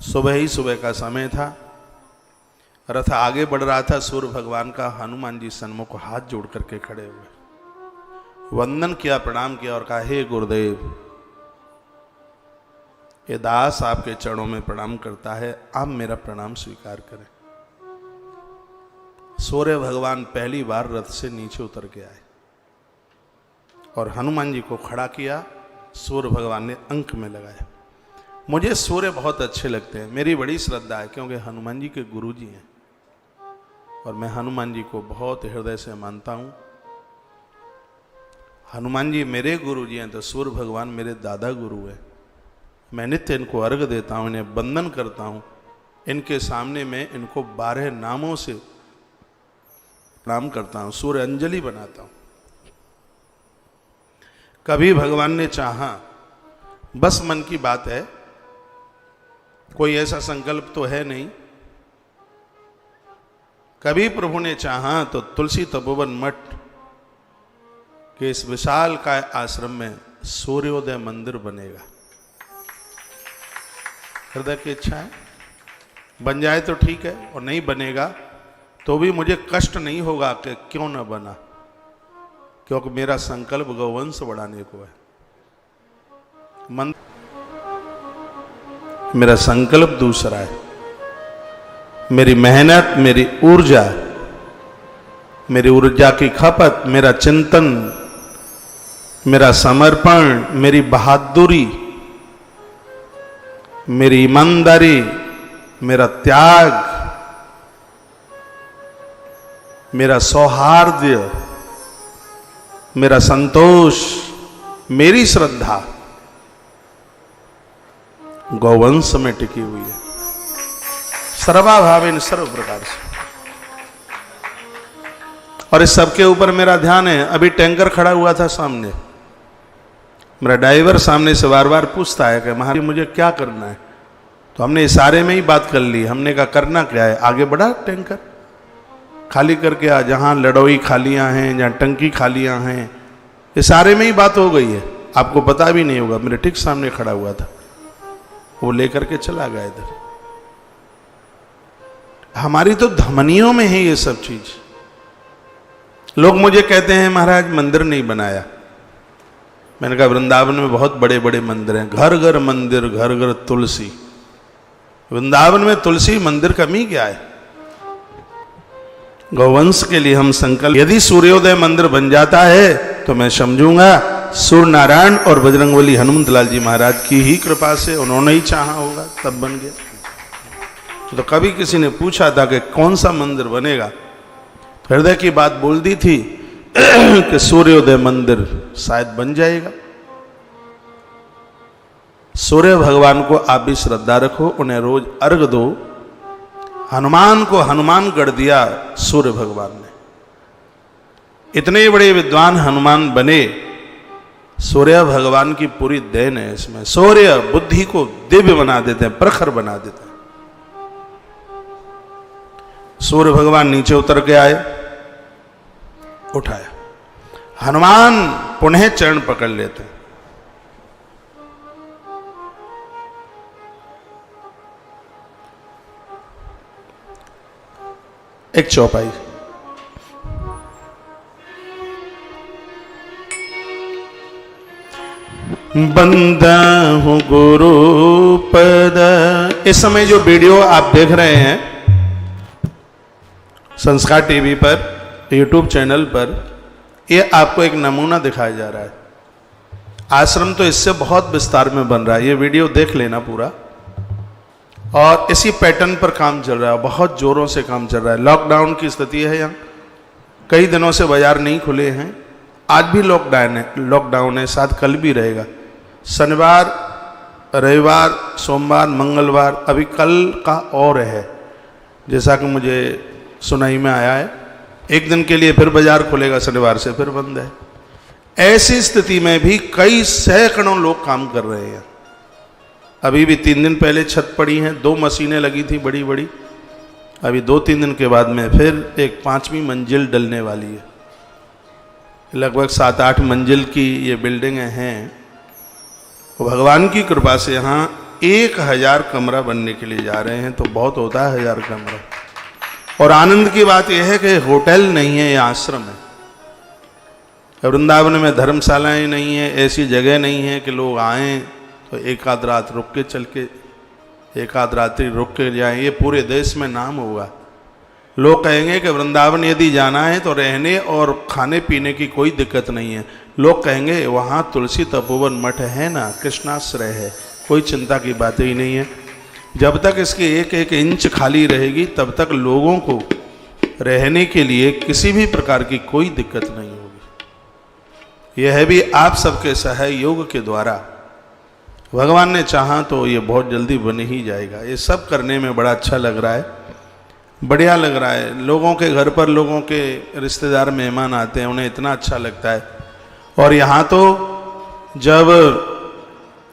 सुबह ही सुबह का समय था। रथ आगे बढ़ रहा था। सूर्य भगवान का हनुमान जी सन्मुख हाथ जोड़ करके खड़े हुए, वंदन किया, प्रणाम किया और कहा, हे गुरुदेव, ये दास आपके चरणों में प्रणाम करता है, आप मेरा प्रणाम स्वीकार करें। सूर्य भगवान पहली बार रथ से नीचे उतर के आए और हनुमान जी को खड़ा किया। सूर्य भगवान ने अंक में लगाया। मुझे सूर्य बहुत अच्छे लगते हैं, मेरी बड़ी श्रद्धा है, क्योंकि हनुमान जी के गुरु जी हैं और मैं हनुमान जी को बहुत हृदय से मानता हूं। हनुमान जी मेरे गुरु जी हैं तो सूर्य भगवान मेरे दादा गुरु हैं। मैं नित्य इनको अर्घ देता हूं, इन्हें वंदन करता हूं। इनके सामने मैं इनको 12 नामों से प्रणाम करता हूं, सूर्य अंजलि बनाता हूं। कभी भगवान ने चाहा, बस मन की बात है, कोई ऐसा संकल्प तो है नहीं, कभी प्रभु ने चाहा तो तुलसी तपोवन मठ के इस विशाल काय आश्रम में सूर्योदय मंदिर बनेगा। हृदय की इच्छा है, बन जाए तो ठीक है, और नहीं बनेगा तो भी मुझे कष्ट नहीं होगा कि क्यों न बना, क्योंकि मेरा संकल्प गौवंश बढ़ाने को है। मेरा संकल्प दूसरा है। मेरी मेहनत, मेरी ऊर्जा, मेरी ऊर्जा की खपत, मेरा चिंतन, मेरा समर्पण, मेरी बहादुरी, मेरी ईमानदारी, मेरा त्याग, मेरा सौहार्द्य, मेरा संतोष, मेरी श्रद्धा गौवंश में टिकी हुई है, सर्वाभावेन सर्व प्रकार से। और इस सबके ऊपर मेरा ध्यान है। अभी टैंकर खड़ा हुआ था सामने, मेरा ड्राइवर सामने से बार बार पूछता है कि महाराज मुझे क्या करना है, तो हमने इशारे में ही बात कर ली। हमने कहा करना क्या है, आगे बढ़ा टैंकर खाली करके आ, जहां लड़ोई खालियां हैं, जहां टंकी खालियां हैं, इशारे में ही बात हो गई है, आपको पता भी नहीं होगा। मेरे ठीक सामने खड़ा हुआ था, वो लेकर के चला गया इधर। हमारी तो धमनियों में है ये सब चीज। लोग मुझे कहते हैं महाराज मंदिर नहीं बनाया। मैंने कहा वृंदावन में बहुत बड़े बड़े मंदिर हैं, घर घर मंदिर, घर घर तुलसी। वृंदावन में तुलसी मंदिर कमी क्या है? गौवंश के लिए हम संकल्प, यदि सूर्योदय मंदिर बन जाता है तो मैं समझूंगा सूर्य नारायण और बजरंगबली हनुमंतलाल जी महाराज की ही कृपा से, उन्होंने ही चाहा होगा तब बन गया। तो कभी किसी ने पूछा था कि कौन सा मंदिर बनेगा, तो हृदय की बात बोल दी थी कि सूर्योदय मंदिर शायद बन जाएगा। सूर्य भगवान को आप भी श्रद्धा रखो, उन्हें रोज अर्घ दो। हनुमान को हनुमान गढ़ दिया सूर्य भगवान ने। इतने बड़े विद्वान हनुमान बने, सूर्य भगवान की पूरी देन है इसमें। सूर्य बुद्धि को दिव्य बना देते हैं, प्रखर बना देते हैं। सूर्य भगवान नीचे उतर के आए, उठाया, हनुमान पुनः चरण पकड़ लेते हैं। एक चौपाई, बंदा हूं गुरु पद। इस समय जो वीडियो आप देख रहे हैं संस्कार टीवी पर, यूट्यूब चैनल पर, ये आपको एक नमूना दिखाया जा रहा है। आश्रम तो इससे बहुत विस्तार में बन रहा है, ये वीडियो देख लेना पूरा। और इसी पैटर्न पर काम चल रहा है, बहुत जोरों से काम चल रहा है। लॉकडाउन की स्थिति है यहाँ, कई दिनों से बाजार नहीं खुले हैं, आज भी लॉकडाउन है, शायद कल भी रहेगा। शनिवार, रविवार, सोमवार, मंगलवार, अभी कल का और है, जैसा कि मुझे सुनाई में आया है। एक दिन के लिए फिर बाजार खुलेगा, शनिवार से फिर बंद है। ऐसी स्थिति में भी कई सैकड़ों लोग काम कर रहे हैं। अभी भी 3 दिन पहले छत पड़ी हैं, 2 मशीनें लगी थी बड़ी बड़ी। अभी 2-3 दिन के बाद में फिर एक 5वीं मंजिल डलने वाली है। लगभग 7-8 मंजिल की ये बिल्डिंगें हैं। भगवान की कृपा से यहाँ 1000 कमरा बनने के लिए जा रहे हैं, तो बहुत होता है 1000 कमरा। और आनंद की बात यह है कि होटल नहीं है, ये आश्रम है। वृंदावन में धर्मशालाएं नहीं है, ऐसी जगह नहीं है कि लोग आएं तो एक आध रात रुक के चल के, एक आध रात्रि रुक के जाएं। ये पूरे देश में नाम होगा। लोग कहेंगे कि वृंदावन यदि जाना है तो रहने और खाने पीने की कोई दिक्कत नहीं है। लोग कहेंगे वहाँ तुलसी तपोवन मठ है ना, कृष्णाश्रय है, कोई चिंता की बात ही नहीं है। जब तक इसकी एक एक इंच खाली रहेगी तब तक लोगों को रहने के लिए किसी भी प्रकार की कोई दिक्कत नहीं होगी। यह है भी आप सबके सहयोग के द्वारा। भगवान ने चाहा तो ये बहुत जल्दी बन ही जाएगा। ये सब करने में बड़ा अच्छा लग रहा है, बढ़िया लग रहा है। लोगों के घर पर लोगों के रिश्तेदार मेहमान आते हैं, उन्हें इतना अच्छा लगता है। और यहाँ तो जब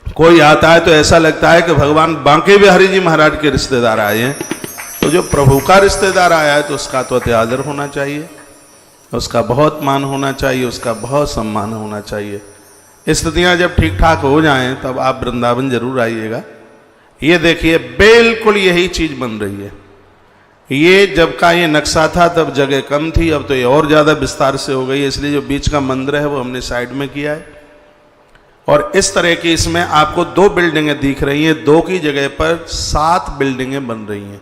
कोई आता है तो ऐसा लगता है कि भगवान बांके बिहारी जी महाराज के रिश्तेदार आए हैं। तो जो प्रभु का रिश्तेदार आया है तो उसका तो अत्यादर होना चाहिए, उसका बहुत मान होना चाहिए, उसका बहुत सम्मान होना चाहिए। स्थितियाँ जब ठीक ठाक हो जाएं तब आप वृंदावन जरूर आइएगा। ये देखिए बिल्कुल यही चीज़ बन रही है। ये जब का ये नक्शा था तब जगह कम थी, अब तो ये और ज़्यादा विस्तार से हो गई है। इसलिए जो बीच का मंदिर है वो हमने साइड में किया है। और इस तरह की इसमें आपको 2 बिल्डिंगें दिख रही हैं, 2 की जगह पर 7 बिल्डिंगें बन रही हैं।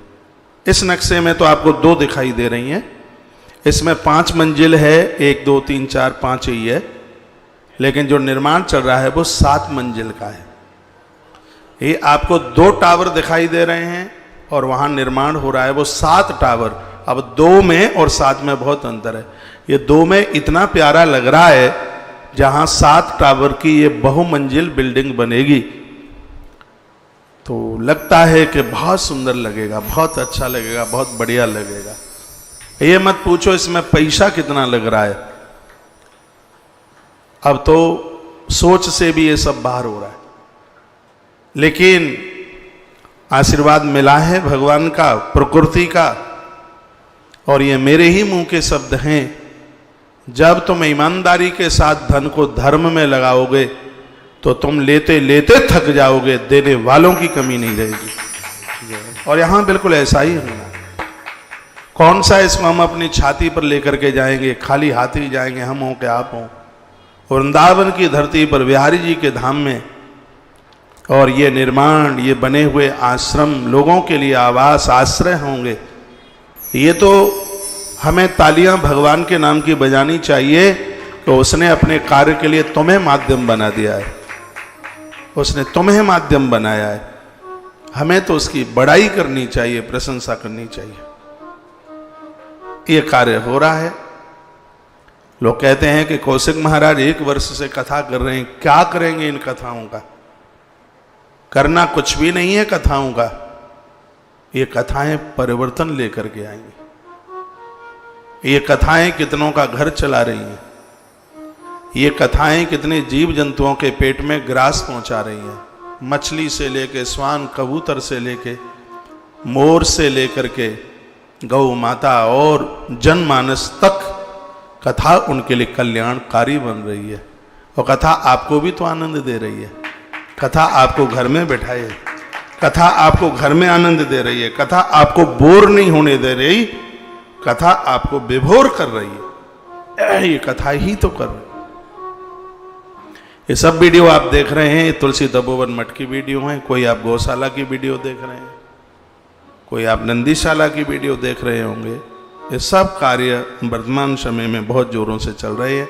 इस नक्शे में तो आपको 2 दिखाई दे रही हैं। इसमें 5 मंजिल है, 1 2 3 4 5 ही है, लेकिन जो निर्माण चल रहा है वो 7 मंजिल का है। ये आपको 2 टावर दिखाई दे रहे हैं और वहाँ निर्माण हो रहा है वो 7 टावर। अब 2 में और 7 में बहुत अंतर है। ये 2 में इतना प्यारा लग रहा है, जहाँ 7 टावर की ये बहुमंजिल बिल्डिंग बनेगी तो लगता है कि बहुत सुंदर लगेगा, बहुत अच्छा लगेगा, बहुत बढ़िया लगेगा। ये मत पूछो इसमें पैसा कितना लग रहा है, अब तो सोच से भी ये सब बाहर हो रहा है। लेकिन आशीर्वाद मिला है भगवान का, प्रकृति का, और ये मेरे ही मुंह के शब्द हैं। जब तुम ईमानदारी के साथ धन को धर्म में लगाओगे तो तुम लेते लेते थक जाओगे, देने वालों की कमी नहीं रहेगी। और यहाँ बिल्कुल ऐसा ही होना। कौन सा इसको हम अपनी छाती पर लेकर के जाएंगे, खाली हाथ ही जाएंगे, हम हों कि आप हों। वृंदावन की धरती पर बिहारी जी के धाम में और ये निर्माण, ये बने हुए आश्रम लोगों के लिए आवास आश्रय होंगे। ये तो हमें तालियां भगवान के नाम की बजानी चाहिए कि उसने अपने कार्य के लिए तुम्हें माध्यम बना दिया है, उसने तुम्हें माध्यम बनाया है। हमें तो उसकी बड़ाई करनी चाहिए, प्रशंसा करनी चाहिए। ये कार्य हो रहा है। लोग कहते हैं कि कौशिक महाराज 1 वर्ष से कथा कर रहे हैं, क्या करेंगे इन कथाओं का? करना कुछ भी नहीं है कथाओं का। ये कथाएं परिवर्तन लेकर के आएंगी। ये कथाएं कितनों का घर चला रही हैं। ये कथाएं कितने जीव जंतुओं के पेट में ग्रास पहुंचा रही हैं। मछली से लेके श्वान, कबूतर से लेके मोर से लेकर के गौ माता और जनमानस तक कथा उनके लिए कल्याणकारी बन रही है। और कथा आपको भी तो आनंद दे रही है। कथा आपको घर में बैठाए, कथा आपको घर में आनंद दे रही है। कथा आपको बोर नहीं होने दे रही, कथा आपको विभोर कर रही है। ये कथा ही तो कर रही है। ये सब वीडियो आप देख रहे हैं, तुलसी तपोवन मठ की वीडियो है। कोई आप गौशाला की वीडियो देख रहे हैं, कोई आप नंदीशाला की वीडियो देख रहे होंगे। ये सब कार्य वर्तमान समय में बहुत जोरों से चल रहे हैं।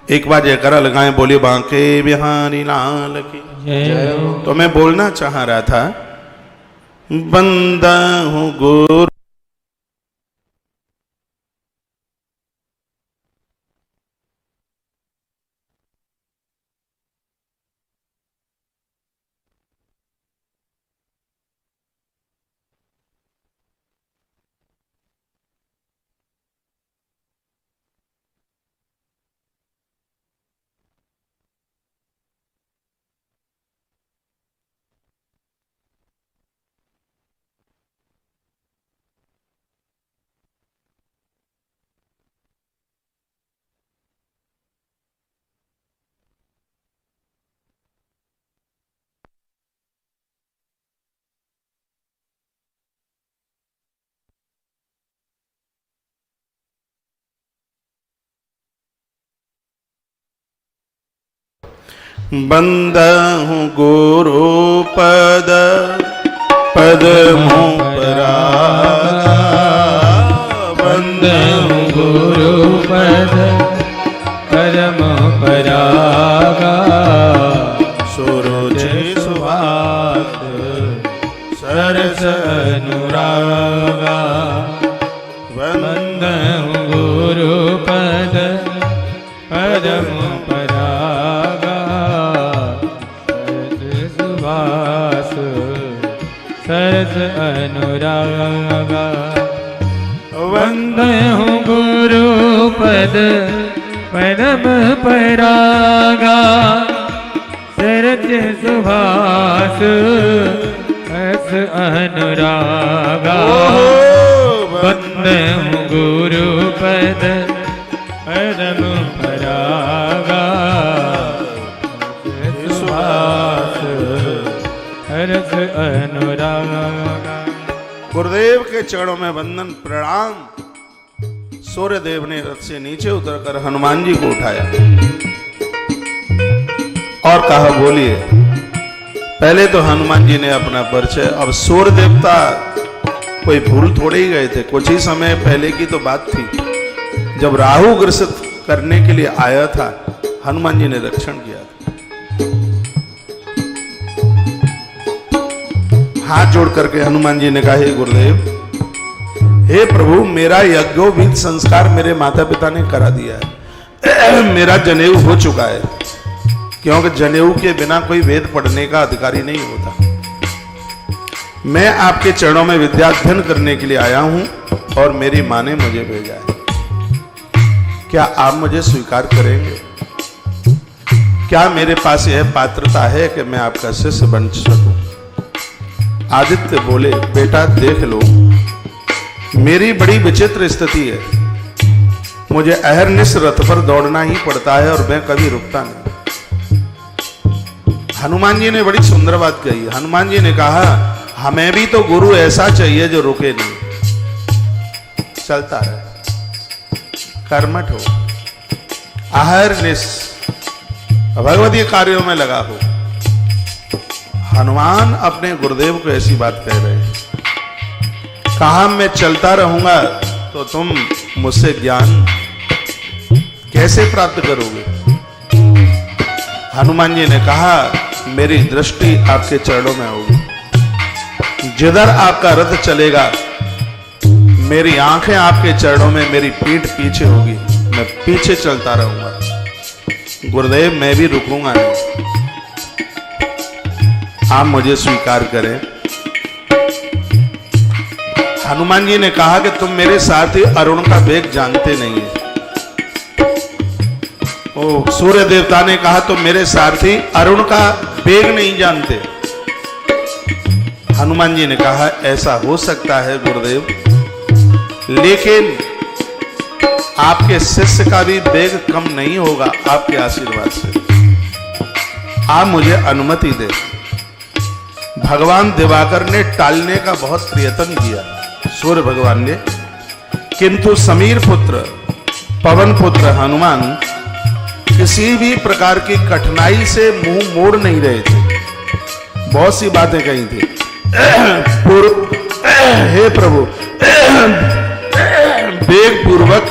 एक बार जयकारा लगाएं, बोलिए बांके बिहारी लाल की जय। तो मैं बोलना चाह रहा था, बंदा हूँ गुरु बंदहु गुरु पद पद्मों परागा, बंदहु गुरु पद पद्मों परागा, सुरुचि सुभाष सरस अनुरागा, बंदहु गुरु पद पद्मों परागा, सरस सुभाष सरस अनुरागा, वंदहु गुरु पद पद्म परागा, सरस सुभाष सरस अनुरागा, वंदहु गुरु पद पद्म परागा, सरस सुभाष सरस अनुरागा। गुरुदेव के चरणों में वंदन प्रणाम। सूर्य देव ने रथ से नीचे उतरकर हनुमान जी को उठाया और कहा बोलिए। पहले तो हनुमान जी ने अपना परिचय, अब सूर्य देवता कोई भूल थोड़े ही गए थे, कुछ ही समय पहले की तो बात थी जब राहु ग्रसित करने के लिए आया था, हनुमान जी ने रक्षण किया था। हाथ जोड़ करके हनुमान जी ने कहा, हे गुरुदेव, हे प्रभु, मेरा यज्ञोपवीत संस्कार मेरे माता पिता ने करा दिया है। मेरा जनेऊ हो चुका है, क्योंकि जनेऊ के बिना कोई वेद पढ़ने का अधिकारी नहीं होता। मैं आपके चरणों में विद्याध्ययन करने के लिए आया हूं और मेरी मां ने मुझे भेजा है। क्या आप मुझे स्वीकार करेंगे? क्या मेरे पास यह पात्रता है कि मैं आपका शिष्य बन सकूं? आदित्य बोले, बेटा देख लो, मेरी बड़ी विचित्र स्थिति है। मुझे अहरनिश रथ पर दौड़ना ही पड़ता है और मैं कभी रुकता नहीं। हनुमान जी ने बड़ी सुंदर बात कही। हनुमान जी ने कहा, हमें भी तो गुरु ऐसा चाहिए जो रुके नहीं, चलता रहे, कर्मठ हो, अहरनिश भगवतीय कार्यों में लगा हो। हनुमान अपने गुरुदेव को ऐसी बात कह रहे हैं। कहा, मैं चलता रहूंगा तो तुम मुझसे ज्ञान कैसे प्राप्त करोगे? हनुमान जी ने कहा, मेरी दृष्टि आपके चरणों में होगी। जिधर आपका रथ चलेगा, मेरी आंखें आपके चरणों में, मेरी पीठ पीछे होगी, मैं पीछे चलता रहूंगा। गुरुदेव, मैं भी रुकूंगा नहीं, आप मुझे स्वीकार करें। हनुमान जी ने कहा कि तुम मेरे साथी अरुण का वेग जानते नहीं है। ओ, सूर्य देवता ने कहा, तुम मेरे सारथी अरुण का वेग नहीं जानते। हनुमान जी ने कहा, ऐसा हो सकता है गुरुदेव, लेकिन आपके शिष्य का भी वेग कम नहीं होगा आपके आशीर्वाद से। आप मुझे अनुमति दें। भगवान दिवाकर ने टालने का बहुत प्रयत्न किया, सूर्य भगवान ने, किंतु समीर पुत्र, पवन पुत्र हनुमान किसी भी प्रकार की कठिनाई से मुंह मोड़ नहीं रहे थे। बहुत सी बातें कही थी। हे प्रभु, वेग पूर्वक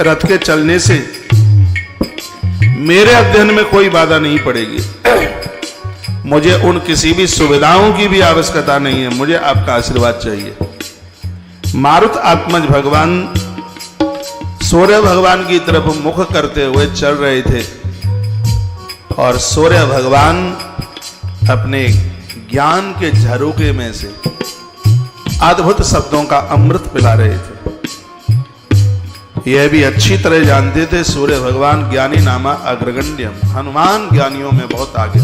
रथ के चलने से मेरे अध्ययन में कोई बाधा नहीं पड़ेगी। मुझे उन किसी भी सुविधाओं की भी आवश्यकता नहीं है, मुझे आपका आशीर्वाद चाहिए। मारुत आत्मज भगवान सूर्य भगवान की तरफ मुख करते हुए चल रहे थे और सूर्य भगवान अपने ज्ञान के झरोखे में से अद्भुत शब्दों का अमृत पिला रहे थे। यह भी अच्छी तरह जानते थे सूर्य भगवान ज्ञानी नामा अग्रगण्यम, हनुमान ज्ञानियों में बहुत आगे,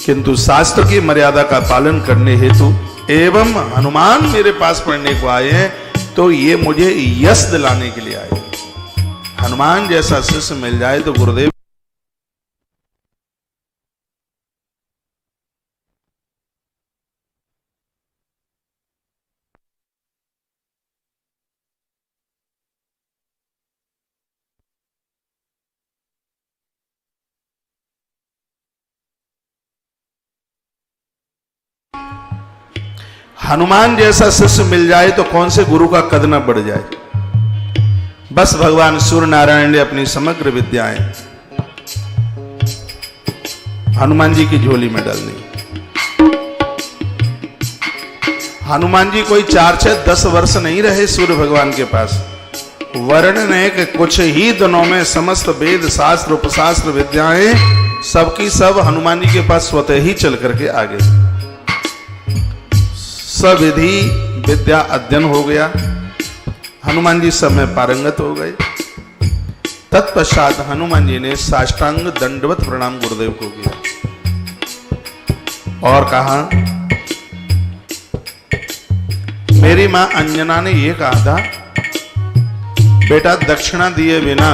किंतु शास्त्र की मर्यादा का पालन करने हेतु एवं हनुमान मेरे पास पढ़ने को आए हैं तो ये मुझे यश दिलाने के लिए आए। हनुमान जैसा शिष्य मिल जाए तो गुरुदेव हनुमान जैसा शिष्य मिल जाए तो कौन से गुरु का कद न बढ़ जाए। बस भगवान सूर्य नारायण ने अपनी समग्र विद्याएं हनुमान जी की झोली में डाल दी। हनुमान जी कोई 4-6-10 वर्ष नहीं रहे सूर्य भगवान के पास। वर्णन है कि कुछ ही दिनों में समस्त वेद शास्त्र उपशास्त्र विद्याएं सबकी सब हनुमान जी के पास स्वतः ही चल करके आ गए। सविधि विद्या अध्ययन हो गया, हनुमान जी सब में पारंगत हो गए। तत्पश्चात हनुमान जी ने साष्टांग दंडवत प्रणाम गुरुदेव को किया और कहा, मेरी मां अंजना ने यह कहा था, बेटा दक्षिणा दिए बिना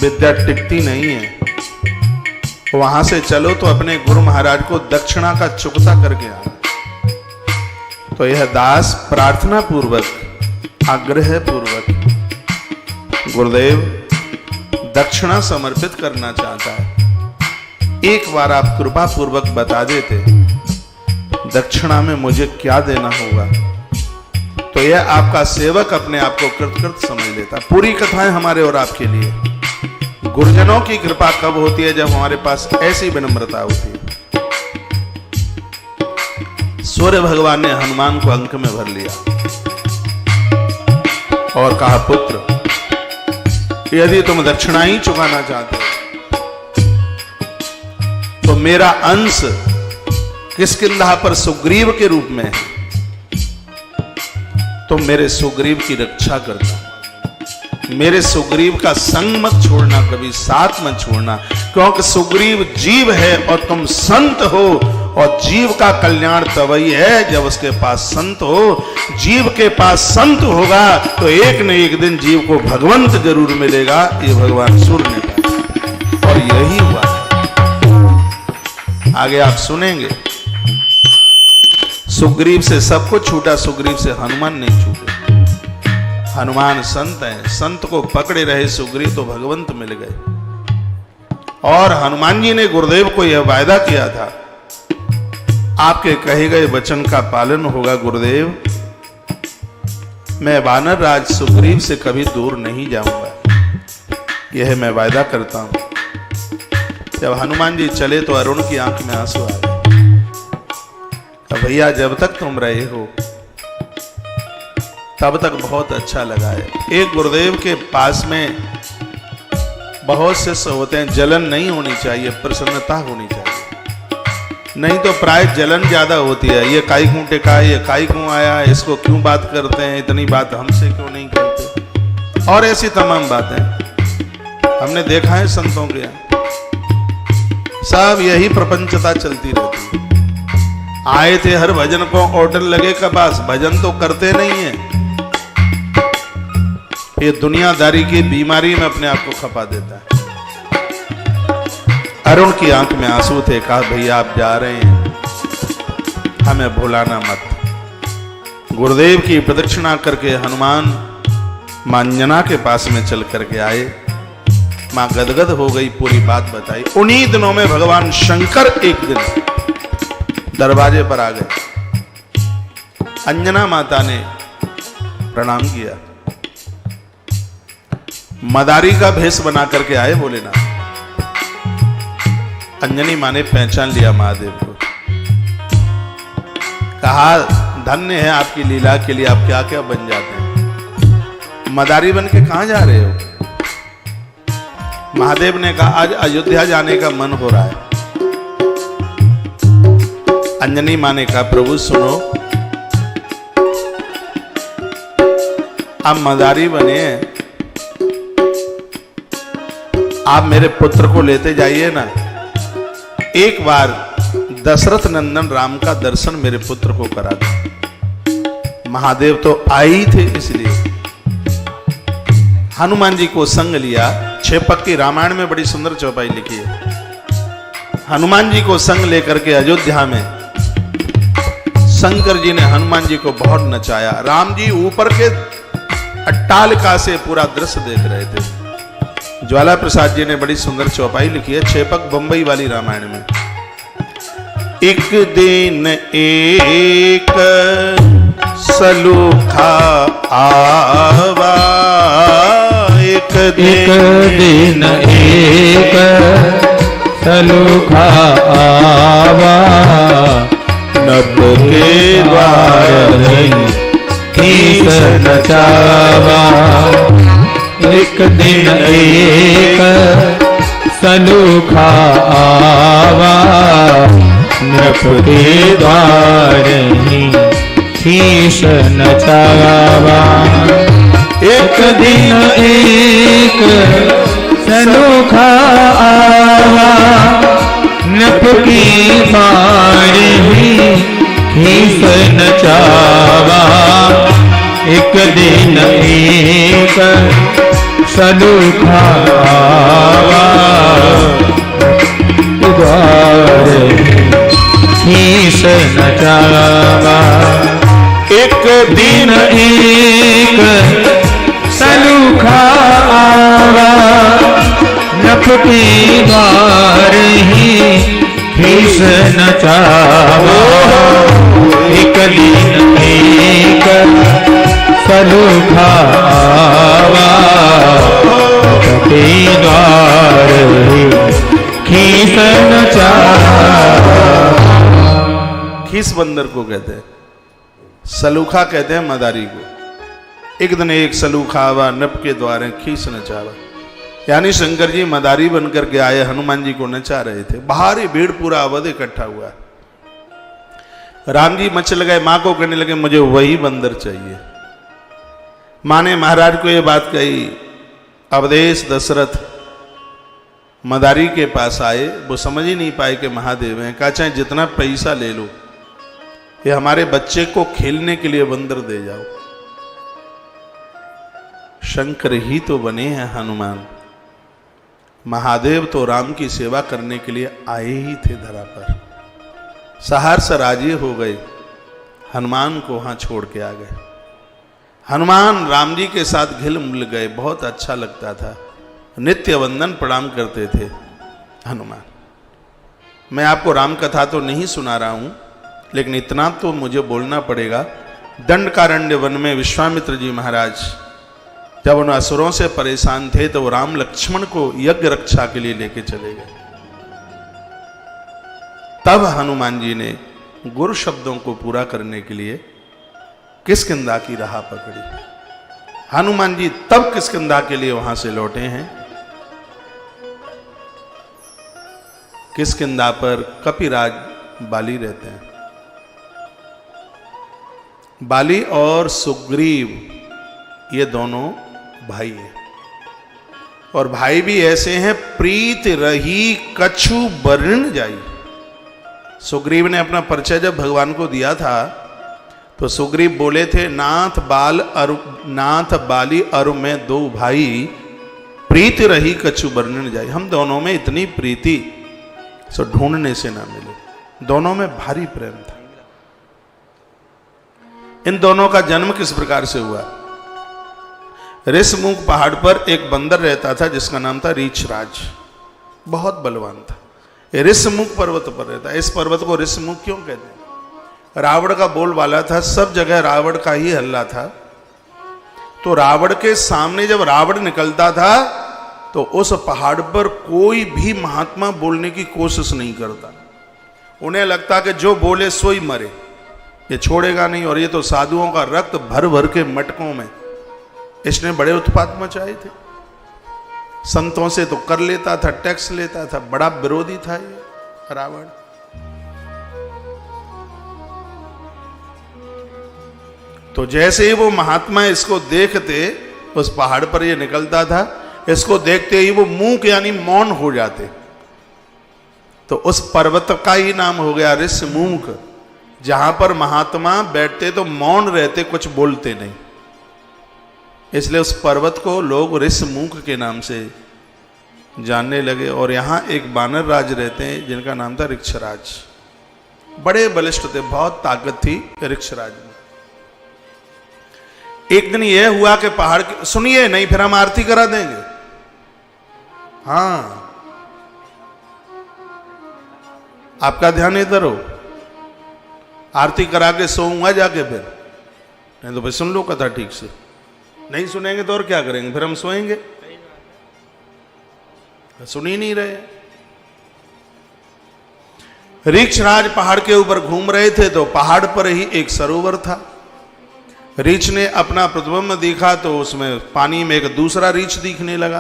विद्या टिकती नहीं है, वहां से चलो तो अपने गुरु महाराज को दक्षिणा का चुकता करके आना। तो यह दास प्रार्थना पूर्वक आग्रह पूर्वक गुरुदेव दक्षिणा समर्पित करना चाहता है, एक बार आप कृपा पूर्वक बता देते दक्षिणा में मुझे क्या देना होगा। तो यह आपका सेवक अपने आप को कृतकृत समझ लेता। पूरी कथाएं हमारे और आपके लिए। गुरुजनों की कृपा कब होती है? जब हमारे पास ऐसी विनम्रता होती है। सूर्य भगवान ने हनुमान को अंक में भर लिया और कहा, पुत्र यदि तुम दक्षिणा ही चुकाना चाहते हो तो मेरा अंश किष्किंधा पर सुग्रीव के रूप में है, तो मेरे सुग्रीव की रक्षा करना, मेरे सुग्रीव का संग मत छोड़ना, कभी साथ मत छोड़ना, क्योंकि सुग्रीव जीव है और तुम संत हो, और जीव का कल्याण तभी है जब उसके पास संत हो। जीव के पास संत होगा तो एक न एक दिन जीव को भगवंत जरूर मिलेगा, ये भगवान सूर्य ने कहा और यही हुआ है। आगे आप सुनेंगे, सुग्रीव से सब कुछ छूटा, सुग्रीव से हनुमान नहीं छूटे। हनुमान संत हैं, संत को पकड़े रहे सुग्रीव तो भगवंत मिल गए। और हनुमान जी ने गुरुदेव को यह वायदा किया था, आपके कहे गए वचन का पालन होगा गुरुदेव, मैं वानर राज सुग्रीव से कभी दूर नहीं जाऊंगा, यह मैं वायदा करता हूं। जब हनुमान जी चले तो अरुण की आंख में आंसू आ गए। तो भैया जब तक तुम रहे हो तब तक बहुत अच्छा लगा है। एक गुरुदेव के पास में बहुत से होते हैं, जलन नहीं होनी चाहिए, प्रसन्नता होनी चाहिए, नहीं तो प्राय जलन ज्यादा होती है। ये काई क्यों टेका, ये काई क्यों आया, इसको क्यों बात करते हैं, इतनी बात हमसे क्यों नहीं करते, और ऐसी तमाम बातें हमने देखा है संतों के यहाँ। सब यही प्रपंचता चलती रहती है। आए थे हर भजन को होटल लगे का पास, भजन तो करते नहीं है। ये दुनियादारी की बीमारी में अपने आप को खपा देता है। अरुण की आंख में आंसू थे। कहा, भैया आप जा रहे हैं, हमें भुलाना मत। गुरुदेव की प्रदक्षिणा करके हनुमान मां अंजना के पास में चल करके आए। मां गदगद हो गई, पूरी बात बताई। उन्हीं दिनों में भगवान शंकर एक दिन दरवाजे पर आ गए। अंजना माता ने प्रणाम किया, मदारी का भेष बना करके आए। बोले ना, अंजनी मां ने पहचान लिया महादेव को। कहा, धन्य है आपकी लीला के लिए, आप क्या क्या बन जाते हैं, मदारी बन के कहां जा रहे हो? महादेव ने कहा, आज अयोध्या जाने का मन हो रहा है। अंजनी मां ने कहा, प्रभु सुनो, आप मदारी बने, आप मेरे पुत्र को लेते जाइए ना, एक बार दशरथ नंदन राम का दर्शन मेरे पुत्र को करा दो। महादेव तो आए ही थे, इसलिए हनुमान जी को संग लिया। छेपक की रामायण में बड़ी सुंदर चौपाई लिखी है। हनुमान जी को संग लेकर के अयोध्या में शंकर जी ने हनुमान जी को बहुत नचाया। राम जी ऊपर के अट्टालिका से पूरा दृश्य देख रहे थे। ज्वाला प्रसाद जी ने बड़ी सुंदर चौपाई लिखी है छेपक बंबई वाली रामायण में। एक दिन एक सलूखा आवा एक दिन एक सलूखा आवा, नभ के द्वार ईश नचावा। एक दिन एक सलूखा आवा, नभ के द्वार ईश नचावा। एक दिन एक सलूखा आवा, नभ की बारी ईश नचावा। एक दिन एक सलूखा आवा, द्वार ईश नचावा। एक दिन एक सलूखा आवा, नभ की द्वार ईश नचावा। एक दिन एक सलूखा आवा, नभ की द्वार ईश नचावा। खीस बंदर को कहते हैं, सलूखा कहते हैं मदारी को। एक दिन एक सलूखा आवा, नभ के द्वारे खीस नचावा। यानी शंकर जी मदारी बनकर के आए, हनुमान जी को नचा रहे थे। भारी भीड़, पूरा अवध इकट्ठा हुआ। राम जी मचल गए, मां को कहने लगे मुझे वही बंदर चाहिए। मां ने महाराज को यह बात कही। अवधेश दशरथ मदारी के पास आए, वो समझ ही नहीं पाए कि महादेव हैं। कहा चाहे जितना पैसा ले लो, ये हमारे बच्चे को खेलने के लिए बंदर दे जाओ। शंकर ही तो बने हैं हनुमान, महादेव तो राम की सेवा करने के लिए आए ही थे धरा पर। सहर्ष राजी हो गए, हनुमान को वहां छोड़ के आ गए। हनुमान राम जी के साथ घिल मिल गए, बहुत अच्छा लगता था। नित्य वंदन प्रणाम करते थे हनुमान। मैं आपको राम कथा तो नहीं सुना रहा हूं, लेकिन इतना तो मुझे बोलना पड़ेगा। दंडकारण्य वन में विश्वामित्र जी महाराज जब उन असुरों से परेशान थे, तो वो राम लक्ष्मण को यज्ञ रक्षा के लिए लेके चले गए। तब हनुमान जी ने गुरु शब्दों को पूरा करने के लिए किष्किंधा की राह पकड़ी। हनुमान जी तब किष्किंधा के लिए वहां से लौटे हैं। किष्किंधा पर कपिराज बाली रहते हैं। बाली और सुग्रीव ये दोनों भाई हैं, और भाई भी ऐसे हैं, प्रीत रही कछु बरन जाई। सुग्रीव ने अपना परिचय जब भगवान को दिया था, तो सुग्रीव बोले थे, नाथ बाली अरु में दो भाई, प्रीत रही कछु बरन जाई। हम दोनों में इतनी प्रीति सो ढूंढने से ना मिले। दोनों में भारी प्रेम था। इन दोनों का जन्म किस प्रकार से हुआ? ऋषमुख पहाड़ पर एक बंदर रहता था जिसका नाम था रीछराज। बहुत बलवान था। ऋषमुख पर्वत पर रहता है। इस पर्वत को ऋषमुख क्यों कहते हैं? रावण का बोलबाला था, सब जगह रावण का ही हल्ला था। तो रावण के सामने जब रावण निकलता था, तो उस पहाड़ पर कोई भी महात्मा बोलने की कोशिश नहीं करता। उन्हें लगता कि जो बोले सो ही मरे, ये छोड़ेगा नहीं। और ये तो साधुओं का रक्त भर भर के मटकों में इसने बड़े उत्पात मचाए थे। संतों से तो कर लेता था, टैक्स लेता था, बड़ा विरोधी था ये रावण। तो जैसे ही वो महात्मा इसको देखते, उस पहाड़ पर ये निकलता था, इसको देखते ही वो मूक यानी मौन हो जाते। तो उस पर्वत का ही नाम हो गया ऋषमुख। जहां पर महात्मा बैठते तो मौन रहते, कुछ बोलते नहीं। इसलिए उस पर्वत को लोग ऋषमुख के नाम से जानने लगे। और यहां एक बानर राज रहते हैं जिनका नाम था ऋक्षराज। बड़े बलिष्ठ थे, बहुत ताकत थी ऋक्षराज में। एक दिन यह हुआ कि पहाड़ के, सुनिए नहीं फिर हम आरती करा देंगे। हाँ, आपका ध्यान इधर हो। आरती करा के सोऊंगा जाके फिर। नहीं तो भाई सुन लो कथा ठीक से, नहीं सुनेंगे तो और क्या करेंगे, फिर हम सोएंगे, सुन ही नहीं रहे। रीछराज पहाड़ के ऊपर घूम रहे थे तो पहाड़ पर ही एक सरोवर था। रीछ ने अपना प्रतिबिंब देखा तो उसमें पानी में एक दूसरा रीछ दिखने लगा।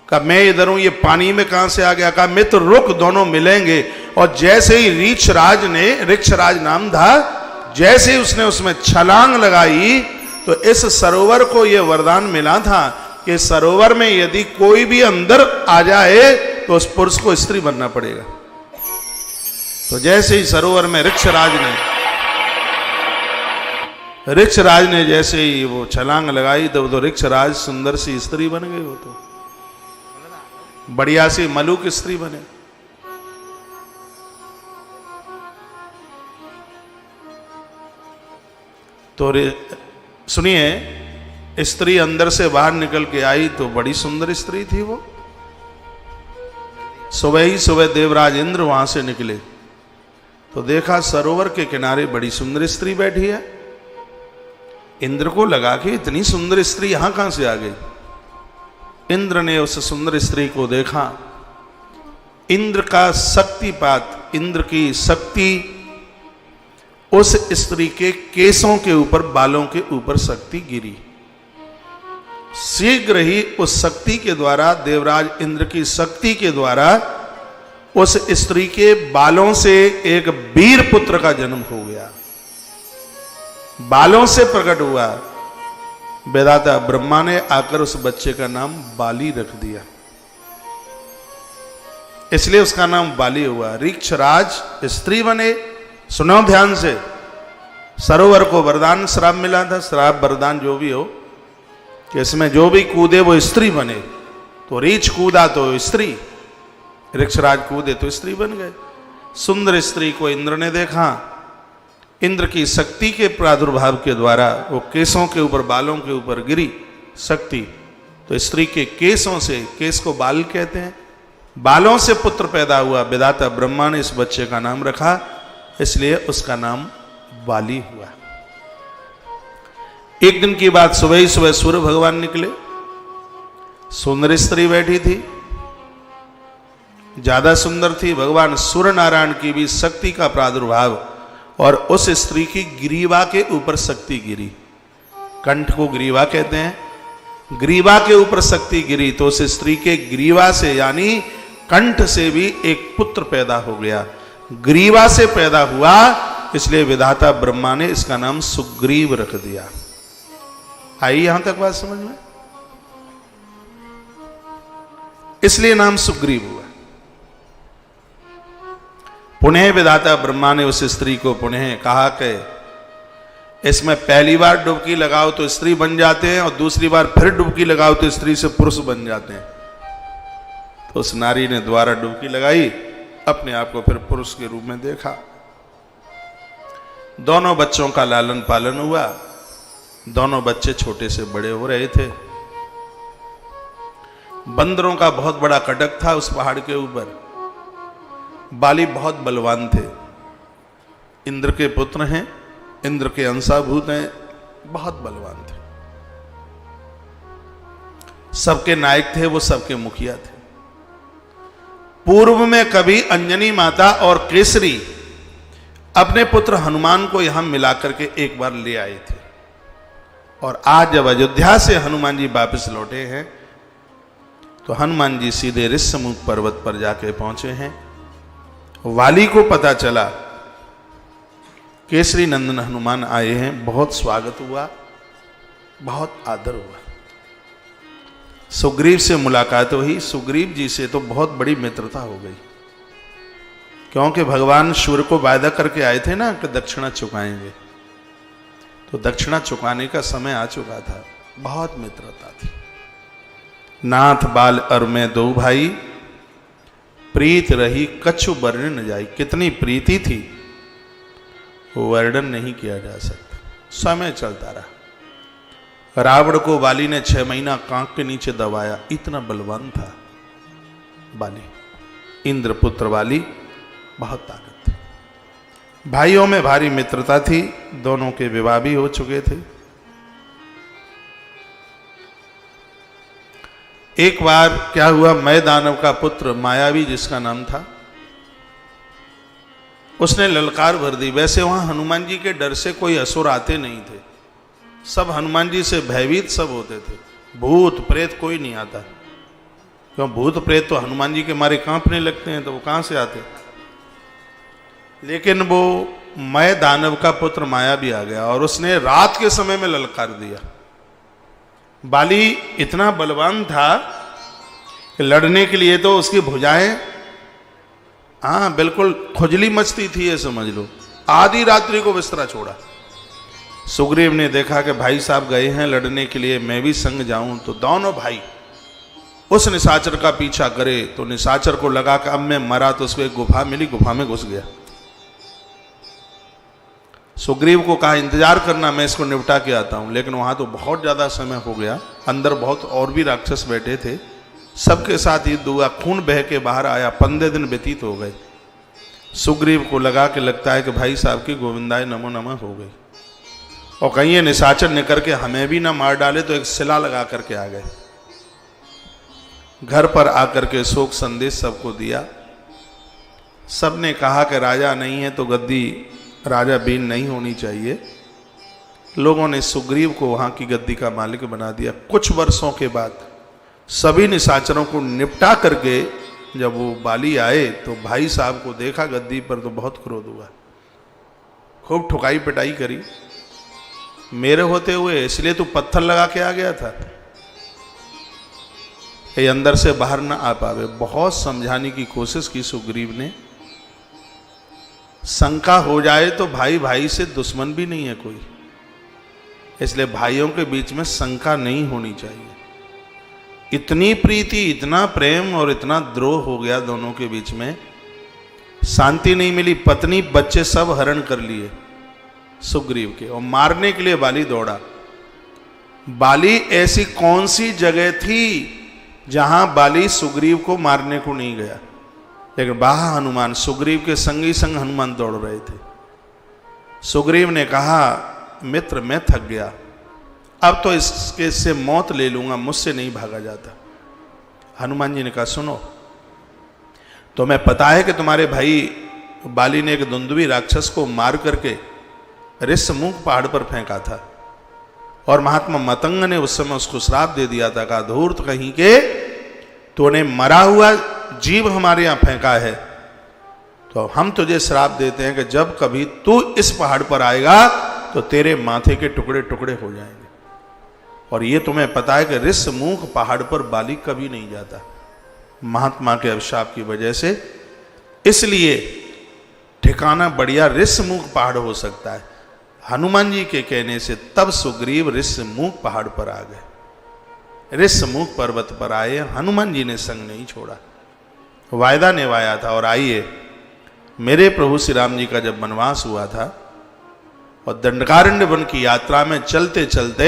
कहा मैं इधर हूं, ये पानी में कहां से आ गया। कहा मित्र रुक, दोनों मिलेंगे। और जैसे ही रीछराज ने, रीछराज नाम था, जैसे ही उसने उसमें छलांग लगाई तो इस सरोवर को यह वरदान मिला था कि सरोवर में यदि कोई भी अंदर आ जाए तो उस पुरुष को स्त्री बनना पड़ेगा। तो जैसे ही सरोवर में रीछराज ने जैसे ही वो छलांग लगाई तो रीछराज सुंदर सी स्त्री बन गई। वो तो बढ़िया सी मलूक स्त्री बने। तो सुनिए, स्त्री अंदर से बाहर निकल के आई तो बड़ी सुंदर स्त्री थी वो। सुबह ही सुबह देवराज इंद्र वहां से निकले तो देखा सरोवर के किनारे बड़ी सुंदर स्त्री बैठी है। इंद्र को लगा कि इतनी सुंदर स्त्री यहां कहां से आ गई। इंद्र ने उस सुंदर स्त्री को देखा। इंद्र का शक्तिपात, इंद्र की शक्ति उस स्त्री के केसों के ऊपर, बालों के ऊपर शक्ति गिरी। शीघ्र ही उस शक्ति के द्वारा, देवराज इंद्र की शक्ति के द्वारा, उस स्त्री के बालों से एक वीर पुत्र का जन्म हो गया। बालों से प्रकट हुआ। वेदाता ब्रह्मा ने आकर उस बच्चे का नाम बाली रख दिया, इसलिए उसका नाम बाली हुआ। रीछराज स्त्री बने। सुनो ध्यान से, सरोवर को वरदान श्राप मिला था। श्राप वरदान जो भी हो कि इसमें जो भी कूदे वो स्त्री बने। तो रीछ कूदा तो स्त्री, रीछराज कूदे तो स्त्री बन गए। सुंदर स्त्री को इंद्र ने देखा। इंद्र की शक्ति के प्रादुर्भाव के द्वारा वो केसों के ऊपर, बालों के ऊपर गिरी शक्ति। तो स्त्री के केसों से, केस को बाल कहते हैं, बालों से पुत्र पैदा हुआ। विधाता ब्रह्मा ने इस बच्चे का नाम रखा, इसलिए उसका नाम बाली हुआ। एक दिन की बात, सुबह ही सुबह सूर्य भगवान निकले। सुंदर स्त्री बैठी थी, ज्यादा सुंदर थी। भगवान सूर्य नारायण की भी शक्ति का प्रादुर्भाव और उस स्त्री की ग्रीवा के ऊपर शक्ति गिरी। कंठ को ग्रीवा कहते हैं। ग्रीवा के ऊपर शक्ति गिरी तो उस स्त्री के ग्रीवा से, यानी कंठ से भी एक पुत्र पैदा हो गया। ग्रीवा से पैदा हुआ, इसलिए विधाता ब्रह्मा ने इसका नाम सुग्रीव रख दिया। आई यहां तक बात समझ में? इसलिए नाम सुग्रीव हुआ। पुनः विधाता ब्रह्मा ने उस स्त्री को पुनः कहा कि इसमें पहली बार डुबकी लगाओ तो स्त्री बन जाते हैं और दूसरी बार फिर डुबकी लगाओ तो स्त्री से पुरुष बन जाते हैं। तो उस नारी ने दोबारा डुबकी लगाई, अपने आप को फिर पुरुष के रूप में देखा। दोनों बच्चों का लालन पालन हुआ। दोनों बच्चे छोटे से बड़े हो रहे थे। बंदरों का बहुत बड़ा कटक था उस पहाड़ के ऊपर। बाली बहुत बलवान थे, इंद्र के पुत्र हैं, इंद्र के अंशाभूत हैं, बहुत बलवान थे। सबके नायक थे, वो सबके मुखिया थे। पूर्व में कभी अंजनी माता और केसरी अपने पुत्र हनुमान को यहां मिलाकर के एक बार ले आए थे। और आज जब अयोध्या से हनुमान जी वापस लौटे हैं तो हनुमान जी सीधे ऋष्यमुख पर्वत पर जाके पहुंचे हैं। वाली को पता चला केसरी नंदन हनुमान आए हैं, बहुत स्वागत हुआ, बहुत आदर हुआ। सुग्रीव से मुलाकात हुई। सुग्रीव जी से तो बहुत बड़ी मित्रता हो गई, क्योंकि भगवान सूर्य को वायदा करके आए थे ना कि दक्षिणा चुकाएंगे। तो दक्षिणा चुकाने का समय आ चुका था। बहुत मित्रता थी। नाथ बाल और मैं दो भाई, प्रीत रही कछु वर्णन न जाई। कितनी प्रीति थी वो वर्णन नहीं किया जा सकता। समय चलता रहा। रावण को वाली ने 6 महीना कांक के नीचे दबाया, इतना बलवान था वाली। इंद्रपुत्र वाली, बहुत ताकत थी। भाइयों में भारी मित्रता थी, दोनों के विवाह भी हो चुके थे। एक बार क्या हुआ, मय दानव का पुत्र मायावी जिसका नाम था, उसने ललकार भर दी। वैसे वहां हनुमान जी के डर से कोई असुर आते नहीं थे, सब हनुमान जी से भयभीत सब होते थे। भूत प्रेत कोई नहीं आता, क्यों? भूत प्रेत तो हनुमान जी के मारे कांपने लगते हैं, तो वो कहां से आते? लेकिन वो मय दानव का पुत्र माया भी आ गया और उसने रात के समय में ललकार दिया। बाली इतना बलवान था कि लड़ने के लिए तो उसकी भुजाएं बिल्कुल खुजली मचती थी, ये समझ लो। आधी रात्रि को बिस्तरा छोड़ा। सुग्रीव ने देखा कि भाई साहब गए हैं लड़ने के लिए, मैं भी संग जाऊं, तो दोनों भाई उस निशाचर का पीछा करे। तो निशाचर को लगा कि अब मैं मरा, तो उसको एक गुफा मिली, गुफा में घुस गया। सुग्रीव को कहा इंतजार करना, मैं इसको निपटा के आता हूं। लेकिन वहां तो बहुत ज्यादा समय हो गया, अंदर बहुत और भी राक्षस बैठे थे, सबके साथ युद्ध हुआ, खून बह के बाहर आया। 15 दिन व्यतीत हो गए। सुग्रीव को लगा कि लगता है कि भाई साहब की गोविंदाय नमो नमः हो गई, और कहीं ये निशाचर निकल के हमें भी ना मार डाले, तो एक शिला लगा करके आ गए। घर पर आकर के शोक संदेश सबको दिया। सबने कहा कि राजा नहीं है तो गद्दी राजा बीन नहीं होनी चाहिए। लोगों ने सुग्रीव को वहां की गद्दी का मालिक बना दिया। कुछ वर्षों के बाद सभी निशाचरों को निपटा करके जब वो बाली आए, तो भाई साहब को देखा गद्दी पर, तो बहुत क्रोध हुआ, खूब ठुकाई पिटाई करी। मेरे होते हुए इसलिए तू पत्थर लगा के आ गया था, ये अंदर से बाहर ना आ पावे। बहुत समझाने की कोशिश की सुग्रीव ने। शंका हो जाए तो भाई भाई से दुश्मन भी नहीं है कोई, इसलिए भाइयों के बीच में शंका नहीं होनी चाहिए। इतनी प्रीति, इतना प्रेम और इतना द्रोह हो गया दोनों के बीच में, शांति नहीं मिली। पत्नी बच्चे सब हरण कर लिए सुग्रीव के, और मारने के लिए बाली दौड़ा। बाली ऐसी कौन सी जगह थी जहां बाली सुग्रीव को मारने को नहीं गया, लेकिन बाहा हनुमान, सुग्रीव के संग ही संग हनुमान दौड़ रहे थे। सुग्रीव ने कहा मित्र मैं थक गया, अब तो इससे मौत ले लूंगा, मुझसे नहीं भागा जाता। हनुमान जी ने कहा सुनो, तुम्हें पता है कि तुम्हारे भाई बाली ने एक दुंदुभी राक्षस को मार करके ऋष्यमुख पहाड़ पर फेंका था, और महात्मा मतंग ने उस समय उसको श्राप दे दिया था, कहा धूर्त कहीं के, तूने मरा हुआ जीव हमारे यहां फेंका है, तो हम तुझे श्राप देते हैं कि जब कभी तू इस पहाड़ पर आएगा तो तेरे माथे के टुकड़े टुकड़े हो जाएंगे। और ये तुम्हें पता है कि ऋष्यमुख पहाड़ पर बाली कभी नहीं जाता, महात्मा के अभिशाप की वजह से। इसलिए ठिकाना बढ़िया ऋष्यमुख पहाड़ हो सकता है। हनुमान जी के कहने से तब सुग्रीव ऋष्यमुख पहाड़ पर आ गए। ऋष्यमुख पर्वत पर आए, हनुमान जी ने संग नहीं छोड़ा, वायदा निभाया था। और आइए, मेरे प्रभु श्री राम जी का जब वनवास हुआ था और दंडकारण्य वन की यात्रा में चलते चलते,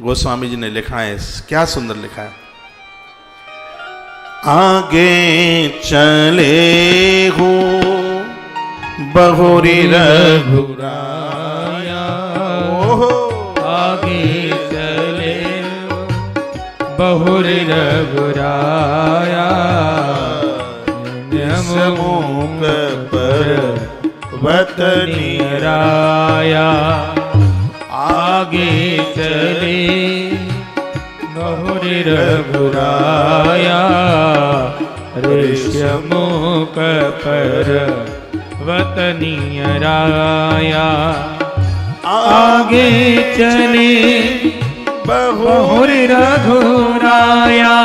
गोस्वामी जी ने लिखा है, क्या सुंदर लिखा है, आगे चले हो बहुरी रघुराया, आगे चले बहुरी रघुराया, ऋष्यमुख पर्वत निराया, आगे चले बहुरी रघुराया, ऋष्यमुख पर्वत निराया, आगे चले बहुरी रघुराया,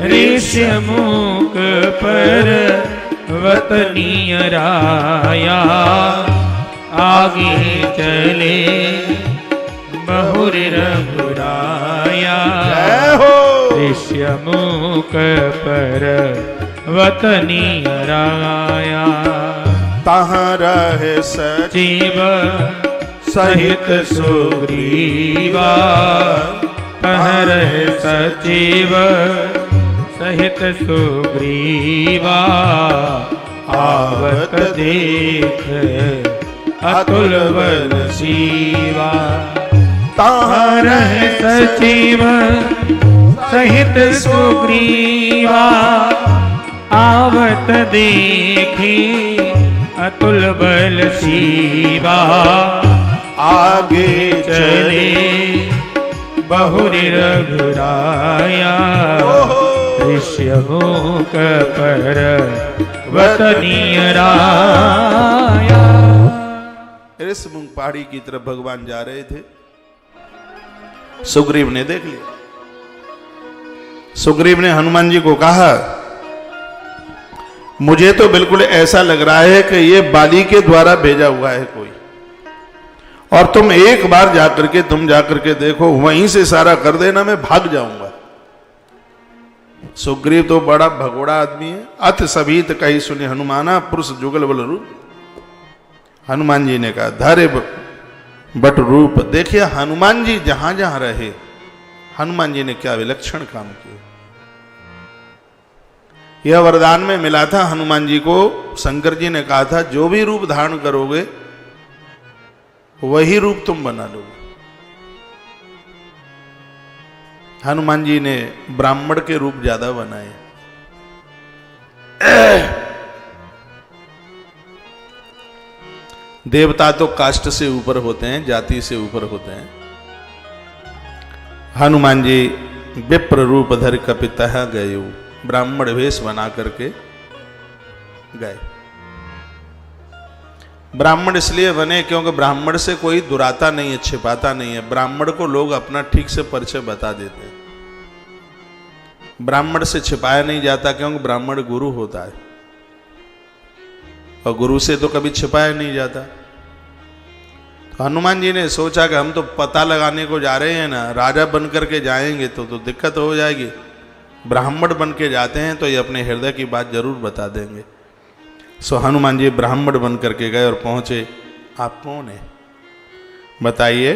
ऋष्यमुख पर्वत निराया, आगे चले बहुरी रघुराया, ऋष्यमुख पर्वत निराया, तहाँ रहे सचिव सहित सुग्रीवा, तहाँ रहे सचिव सहित सुग्रीवा, आवत देख अतुल बल सीवा। ताहाँ रहे सचिव सहित सुग्रीवा, आवत देखी अतुल बल सीवा। आगे चले बहुरी रघुराया, ऋष्यमुख पर वतनीय राया। ऋष्यमुख पहाड़ी की तरफ भगवान जा रहे थे। सुग्रीव ने देख लिया। सुग्रीव ने हनुमान जी को कहा, मुझे तो बिल्कुल ऐसा लग रहा है कि ये बाली के द्वारा भेजा हुआ है कोई, और तुम एक बार जाकर के देखो, वहीं से सारा कर देना, मैं भाग जाऊंगा। सुग्रीव तो बड़ा भगोड़ा आदमी है। अत सभीत कही सुने हनुमाना, पुरुष जुगल बल रूप। हनुमान जी ने कहा, धरे बट रूप। देखिए हनुमान जी जहां जहां रहे, हनुमान जी ने क्या विलक्षण काम किया। यह वरदान में मिला था हनुमान जी को। शंकर जी ने कहा था, जो भी रूप धारण करोगे वही रूप तुम बना लोगे। हनुमान जी ने ब्राह्मण के रूप ज्यादा बनाए। देवता तो कास्ट से ऊपर होते हैं, जाति से ऊपर होते हैं। हनुमान जी विप्र रूप धर कपितः गए, ब्राह्मण वेश बना करके गए। ब्राह्मण इसलिए बने क्योंकि ब्राह्मण से कोई दुराता नहीं है, छिपाता नहीं है। ब्राह्मण को लोग अपना ठीक से परिचय बता देते हैं। ब्राह्मण से छिपाया नहीं जाता क्योंकि ब्राह्मण गुरु होता है, और गुरु से तो कभी छिपाया नहीं जाता। तो हनुमान जी ने सोचा कि हम तो पता लगाने को जा रहे हैं ना, राजा बन करके जाएंगे तो दिक्कत हो जाएगी। ब्राह्मण बन के जाते हैं तो ये अपने हृदय की बात जरूर बता देंगे। सो हनुमान जी ब्राह्मण बन करके गए और पहुंचे। आप कौन है बताइए,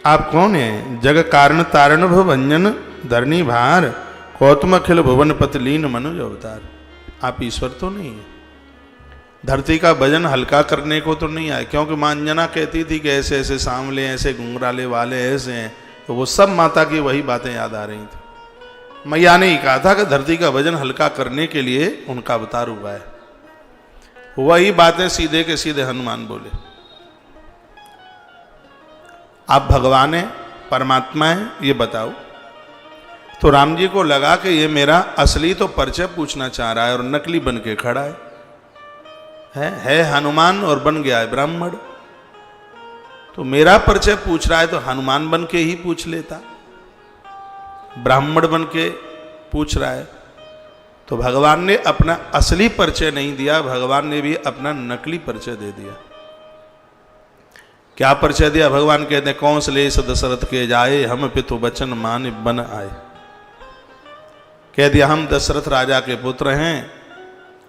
आप कौन है? जग कारण तारण भंजन धरणी भार, कौतम अखिल भुवन पतलीन मनुज अवतार। आप ईश्वर तो नहीं है, धरती का वजन हल्का करने को तो नहीं आए। क्योंकि मां अंजना कहती थी कि ऐसे ऐसे सांवले, ऐसे घुंघराले वाले ऐसे हैं, तो वो सब माता की वही बातें याद आ रही थी। मैया ने ही कहा था कि धरती का वजन हल्का करने के लिए उनका अवतार हुआ है। वही बातें सीधे के सीधे हनुमान बोले। आप भगवान है, परमात्मा है, ये बताओ। तो राम जी को लगा कि ये मेरा असली तो परिचय पूछना चाह रहा है और नकली बन के खड़ा है हनुमान और बन गया है ब्राह्मण। तो मेरा परिचय पूछ रहा है तो हनुमान बन के ही पूछ लेता, ब्राह्मण बन के पूछ रहा है। तो भगवान ने अपना असली परिचय नहीं दिया, भगवान ने भी अपना नकली परिचय दे दिया। क्या परिचय दिया? भगवान कहते हैं, कौशलेश दशरथ के जाए, हम पितु बचन मान बन आए। कह दिया हम दशरथ राजा के पुत्र हैं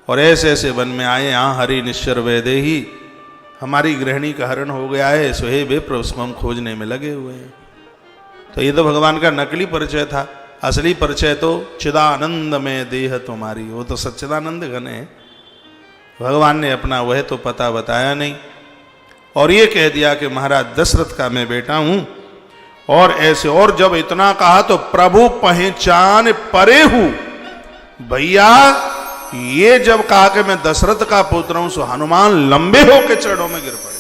और ऐसे ऐसे वन में आए, यहाँ हरि निश्चर वैदेही, हमारी गृहिणी का हरण हो गया है, सुहे विप्र उसको हम खोजने में लगे हुए हैं। तो ये तो भगवान का नकली परिचय था। असली परिचय तो चिदानंद में देह तुम्हारी, वो तो सच्चिदानंद घन है। भगवान ने अपना वह तो पता बताया नहीं और ये कह दिया कि महाराज दशरथ का मैं बेटा हूं। और ऐसे, और जब इतना कहा तो प्रभु पहचान परे हूं। भैया ये जब कहा कि मैं दशरथ का पुत्र हूं, सो हनुमान लंबे होकर चरणों में गिर पड़े।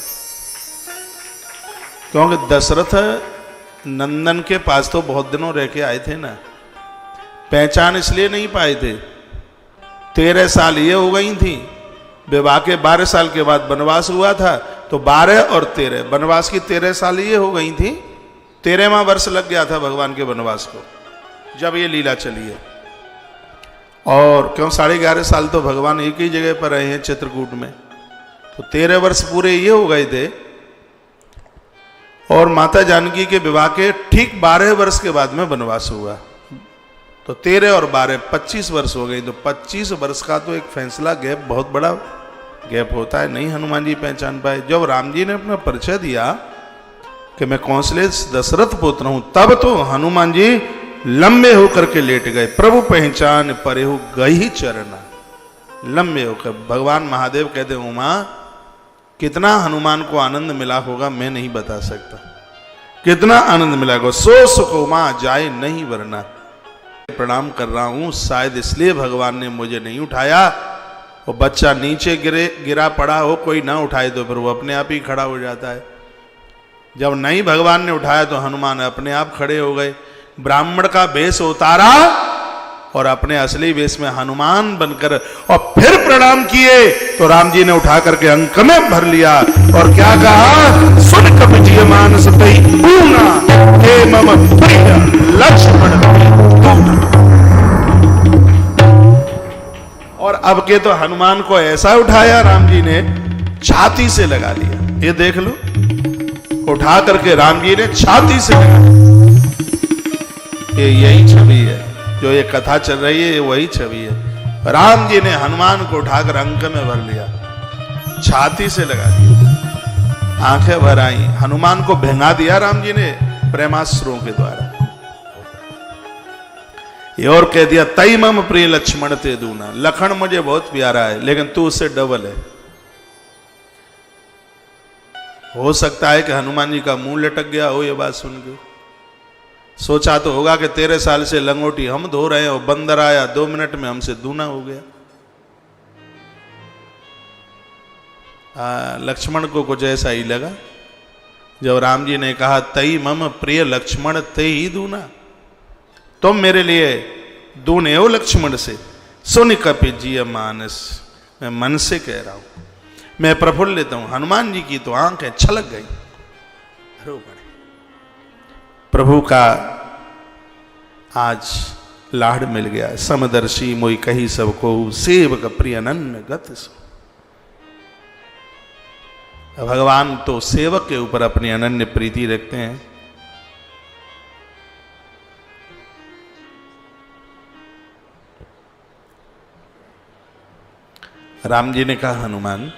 क्योंकि दशरथ नंदन के पास तो बहुत दिनों रह के आए थे ना, पहचान इसलिए नहीं पाए थे। 13 साल ये हो गई थी, विवाह के 12 साल के बाद वनवास हुआ था, तो 12 और 13, वनवास की 13 साल ये हो गई थी। 13वां वर्ष लग गया था भगवान के वनवास को, जब ये लीला चली है। और क्यों 11.5 साल तो भगवान एक ही जगह पर रहे हैं चित्रकूट में, तो 13 वर्ष पूरे ये हो गए थे। और माता जानकी के विवाह के ठीक 12 वर्ष के बाद में वनवास हुआ, तो 13 और 12 25 वर्ष हो गई। तो 25 वर्ष का तो एक फैसला गैप, बहुत बड़ा गैप होता है। नहीं हनुमान जी पहचान पाए। जब राम जी ने अपना परिचय दिया कि मैं कौशलेश दशरथ पुत्र हूं, तब तो हनुमान जी लंबे होकर के लेट गए। प्रभु पहचान परे हो गई चरना। लंबे होकर भगवान महादेव कहते उमा कितना हनुमान को आनंद मिला होगा मैं नहीं बता सकता, कितना आनंद मिला होगा। सो सुख उमा जाए नहीं वरना। प्रणाम कर रहा हूं, शायद इसलिए भगवान ने मुझे नहीं उठाया। वो बच्चा नीचे गिरा पड़ा हो, कोई ना उठाए तो फिर वो अपने आप ही खड़ा हो जाता है। जब नहीं भगवान ने उठाया तो हनुमान अपने आप खड़े हो गए। ब्राह्मण का वेश उतारा और अपने असली वेश में हनुमान बनकर और फिर प्रणाम किए तो राम जी ने उठा करके अंक में भर लिया और क्या कहा, सुन कपि मानस तई पूना हे मम प्रिय लक्ष्मण दूना। और अब के तो हनुमान को ऐसा उठाया राम जी ने, छाती से लगा लिया। ये देख लो, उठा करके राम जी ने छाती से लगा लिया। ये यही छवि है जो ये कथा चल रही है, वही छवि है। राम जी ने हनुमान को उठाकर अंक में भर लिया, छाती से लगा दिया, आंखें भर आई। हनुमान को भिंगा दिया राम जी ने प्रेमास्त्रों के द्वारा। ये और कह दिया तई मम प्रिय लक्ष्मण ते दूना। लखन मुझे बहुत प्यारा है लेकिन तू उससे डबल है। हो सकता है कि हनुमान जी का मुंह लटक गया हो ये बात सुन के। सोचा तो होगा कि 13 साल से लंगोटी हम धो रहे हैं और बंदर आया 2 मिनट में हमसे दूना हो गया। लक्ष्मण को कुछ ऐसा ही लगा जब राम जी ने कहा तई मम प्रिय लक्ष्मण ते ही दूना, तुम मेरे लिए दूने हो लक्ष्मण से। सुन कपि जिय मानस, मैं मन से कह रहा हूं, मैं प्रफुल्लित हूं। हनुमान जी की तो आंखें छलक गई, रो पड़े। प्रभु का आज लाड़ मिल गया। समदर्शी मोई कही सबको, सेवक प्रिय अनन्य गत सो। भगवान तो सेवक के ऊपर अपनी अनन्य प्रीति रखते हैं। राम जी ने कहा हनुमान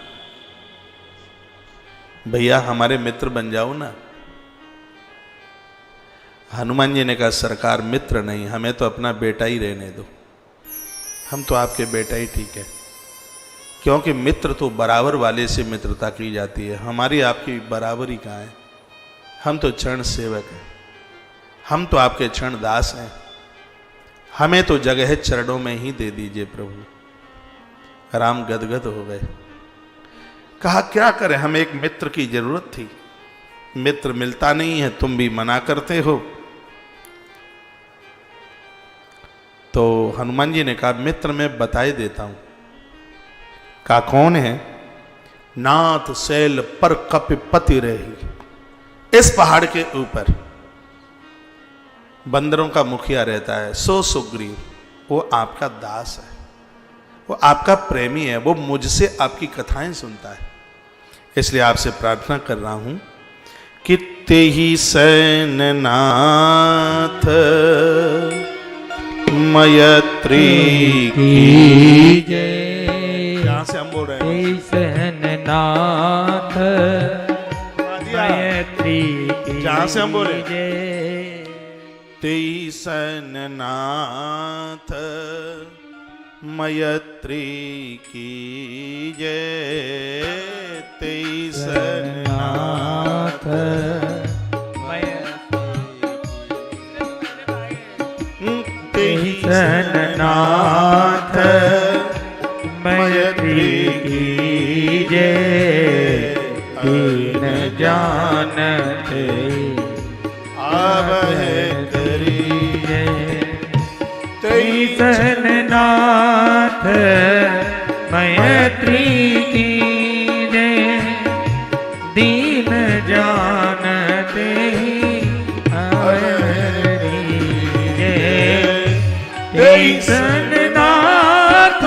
भैया हमारे मित्र बन जाओ ना। हनुमान जी ने कहा सरकार मित्र नहीं, हमें तो अपना बेटा ही रहने दो, हम तो आपके बेटा ही ठीक है। क्योंकि मित्र तो बराबर वाले से मित्रता की जाती है, हमारी आपकी बराबरी कहाँ है। हम तो चरण सेवक हैं, हम तो आपके चरण दास हैं, हमें तो जगह चरणों में ही दे दीजिए प्रभु। राम गदगद हो गए, कहा क्या करें, हमें एक मित्र की जरूरत थी, मित्र मिलता नहीं है, तुम भी मना करते हो। तो हनुमान जी ने कहा मित्र मैं बताए देता हूं। कहा कौन है? नाथ शैल पर कपिपति रही। इस पहाड़ के ऊपर बंदरों का मुखिया रहता है, सो सुग्रीव, वो आपका दास है, वो आपका प्रेमी है, वो मुझसे आपकी कथाएं सुनता है। इसलिए आपसे प्रार्थना कर रहा हूं कि तेहि सैन नाथ मयत्री की जय। यहां से हम बोल रहे हैं तेहि सैन नाथ मयत्री की जहां से हम बोले जय। तेहि सैन नाथ मयत्री की जय। तेहि सैन नाथ तेहि सैन नाथ मैत्री की जय। दीन जानते आवहे करी जय। तेहि सैन नाथ मैत्री की जय। दीन जानते सैन नाथ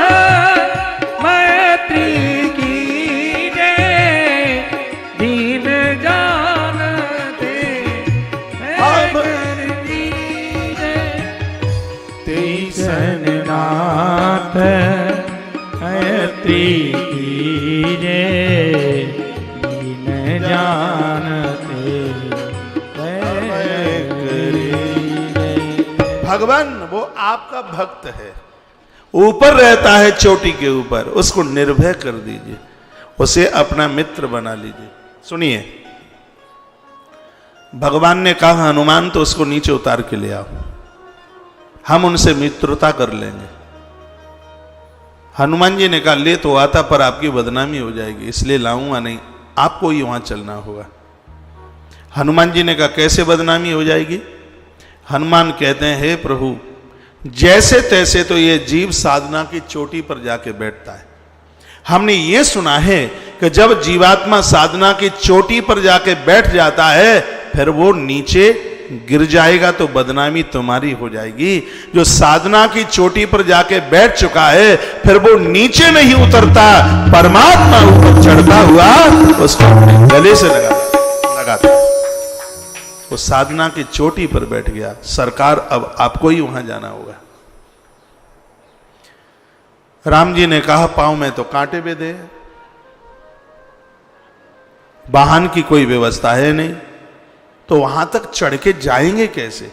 मैत्री की जय। दीन जानते तेहि सैन नाथ मैत्री की जय। दीन जानते भगवान वो आपका भक्त है, ऊपर रहता है चोटी के ऊपर, उसको निर्भय कर दीजिए, उसे अपना मित्र बना लीजिए। सुनिए, भगवान ने कहा हनुमान तो उसको नीचे उतार के ले आओ, हम उनसे मित्रता कर लेंगे। हनुमान जी ने कहा ले तो आता पर आपकी बदनामी हो जाएगी, इसलिए लाऊंगा नहीं, आपको ही वहां चलना होगा। हनुमान जी ने कहा कैसे बदनामी हो जाएगी? हनुमान कहते हैं हे प्रभु, जैसे तैसे तो ये जीव साधना की चोटी पर जाके बैठता है। हमने ये सुना है कि जब जीवात्मा साधना की चोटी पर जाके बैठ जाता है फिर वो नीचे गिर जाएगा तो बदनामी तुम्हारी हो जाएगी। जो साधना की चोटी पर जाके बैठ चुका है फिर वो नीचे नहीं उतरता, परमात्मा ऊपर चढ़ता हुआ उसको अपने गले से लगाता। वो साधना की चोटी पर बैठ गया। सरकार अब आपको ही वहां जाना होगा। राम जी ने कहा पांव में तो कांटे बेधे, वाहन की कोई व्यवस्था है नहीं, तो वहां तक चढ़ के जाएंगे कैसे?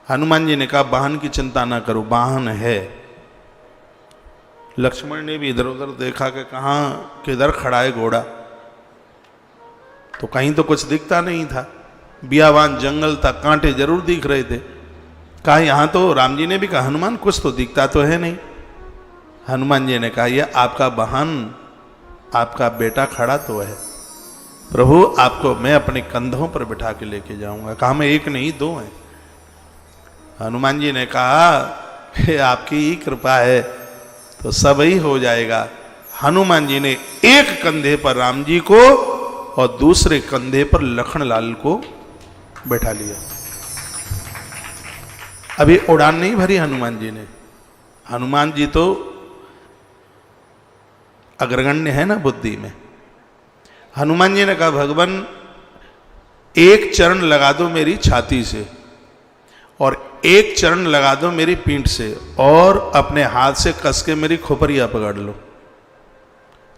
हनुमान जी ने कहा वाहन की चिंता ना करो, वाहन है। लक्ष्मण ने भी इधर उधर देखा कि कहां किधर खड़ा है घोड़ा, तो कहीं तो कुछ दिखता नहीं था। बियावान जंगल था, कांटे जरूर दिख रहे थे। कहा यहां तो, राम जी ने भी कहा हनुमान कुछ तो दिखता तो है नहीं। हनुमान जी ने कहा यह आपका वाहन, आपका बेटा खड़ा तो है, प्रभु आपको मैं अपने कंधों पर बिठा के लेके जाऊंगा। कहा मैं एक नहीं दो हैं। हनुमान जी ने कहा आपकी ही कृपा है तो सब ही हो जाएगा। हनुमान जी ने एक कंधे पर राम जी को और दूसरे कंधे पर लखन लाल को बैठा लिया। अभी उड़ान नहीं भरी हनुमान जी ने। हनुमान जी तो अग्रगण्य है ना बुद्धि में। हनुमान जी ने कहा भगवान एक चरण लगा दो मेरी छाती से और एक चरण लगा दो मेरी पीठ से और अपने हाथ से कस के मेरी खोपरिया पकड़ लो।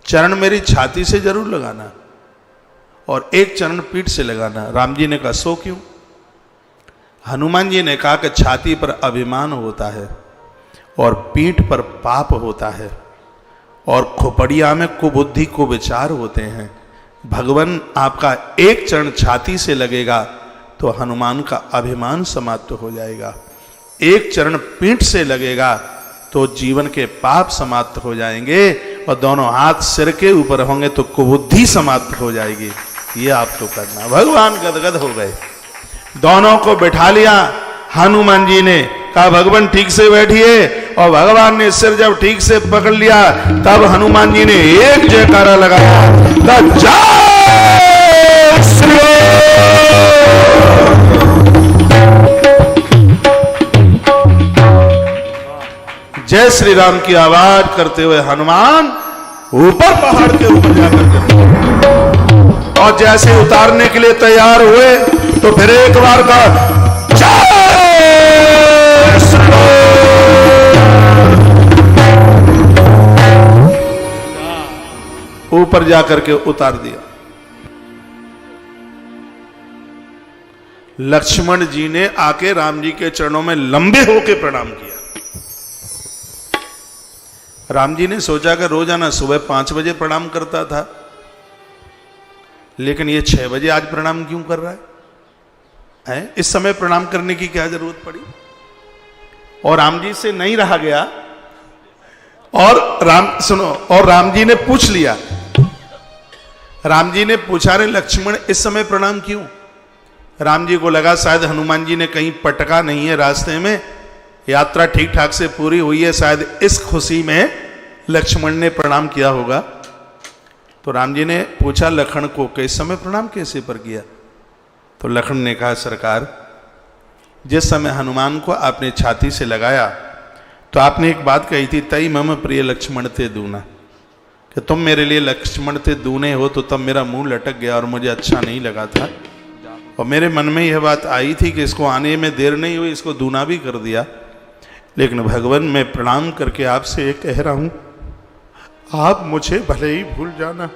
चरण मेरी छाती से जरूर लगाना और एक चरण पीठ से लगाना। राम जी ने कहा सो क्यों? हनुमान जी ने कहा कि छाती पर अभिमान होता है और पीठ पर पाप होता है और खोपड़िया में कुबुद्धि को विचार होते हैं। भगवान आपका एक चरण छाती से लगेगा तो हनुमान का अभिमान समाप्त हो जाएगा, एक चरण पीठ से लगेगा तो जीवन के पाप समाप्त हो जाएंगे और दोनों हाथ सिर के ऊपर होंगे तो कुबुद्धि समाप्त हो जाएगी। ये आपको करना। भगवान गदगद हो गए, दोनों को बैठा लिया। हनुमान जी ने कहा भगवान ठीक से बैठिए और भगवान ने सिर जब ठीक से पकड़ लिया तब हनुमान जी ने एक जयकारा लगाया, जय श्री जय श्री राम की आवाज करते हुए हनुमान ऊपर पहाड़ के ऊपर जाकर और जैसे उतारने के लिए तैयार हुए तो फिर एक बार का ऊपर जाकर के उतार दिया। लक्ष्मण जी ने आके राम जी के चरणों में लंबे होके प्रणाम किया। राम जी ने सोचा कि रोजाना सुबह 5 बजे प्रणाम करता था, लेकिन ये 6 बजे आज प्रणाम क्यों कर रहा है? इस समय प्रणाम करने की क्या जरूरत पड़ी? और राम जी से नहीं रहा गया और राम जी ने पूछ लिया। राम जी ने पूछा रे लक्ष्मण इस समय प्रणाम क्यों? राम जी को लगा शायद हनुमान जी ने कहीं पटका नहीं है, रास्ते में यात्रा ठीक ठाक से पूरी हुई है, शायद इस खुशी में लक्ष्मण ने प्रणाम किया होगा। तो राम जी ने पूछा लखन को कि इस समय प्रणाम कैसे पर किया? तो लखन ने कहा सरकार जिस समय हनुमान को आपने छाती से लगाया तो आपने एक बात कही थी, तई मम प्रिय लक्ष्मण ते दूना, कि तुम मेरे लिए लक्ष्मण ते दूने हो। तो तब मेरा मुंह लटक गया और मुझे अच्छा नहीं लगा था और मेरे मन में यह बात आई थी कि इसको आने में देर नहीं हुई, इसको दूना भी कर दिया। लेकिन भगवान मैं प्रणाम करके आपसे ये कह रहा हूं, आप मुझे भले ही भूल जाना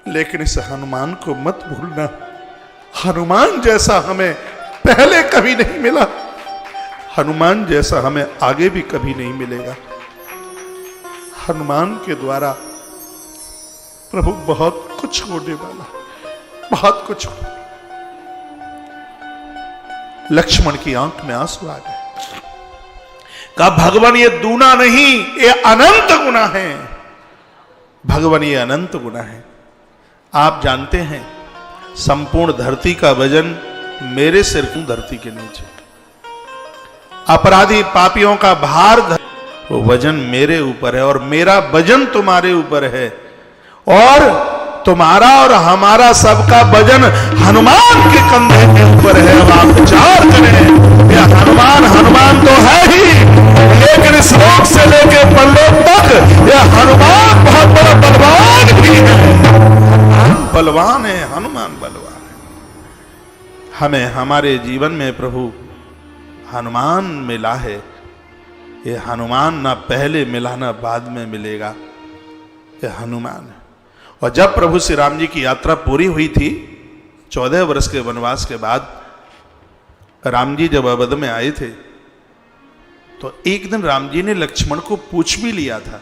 लेकिन इस हनुमान को मत भूलना। हनुमान जैसा हमें पहले कभी नहीं मिला, हनुमान जैसा हमें आगे भी कभी नहीं मिलेगा। हनुमान के द्वारा प्रभु बहुत कुछ होने वाला, बहुत कुछ। लक्ष्मण की आंख में आंसू आ गए। कहा भगवान ये दूना नहीं, ये अनंत गुना है। भगवान ये अनंत गुना है। आप जानते हैं संपूर्ण धरती का वजन मेरे सिर की धरती के नीचे, अपराधी पापियों का भार वो वजन मेरे ऊपर है और मेरा वजन तुम्हारे ऊपर है, और तुम्हारा और हमारा सबका वजन हनुमान के कंधे के ऊपर है। अब आप विचार करें, ये हनुमान हनुमान तो है ही, लेकिन इस लोक से लेकर परलोक तक यह हनुमान बहुत बड़ा बलवान भी है। बलवान है, हनुमान बलवान है। हमें हमारे जीवन में प्रभु हनुमान मिला है। ये हनुमान ना पहले मिला ना बाद में मिलेगा, ये हनुमान है। और जब प्रभु श्री राम जी की यात्रा पूरी हुई थी, 14 वर्ष के वनवास के बाद राम जी जब अवध में आए थे, तो एक दिन राम जी ने लक्ष्मण को पूछ भी लिया था,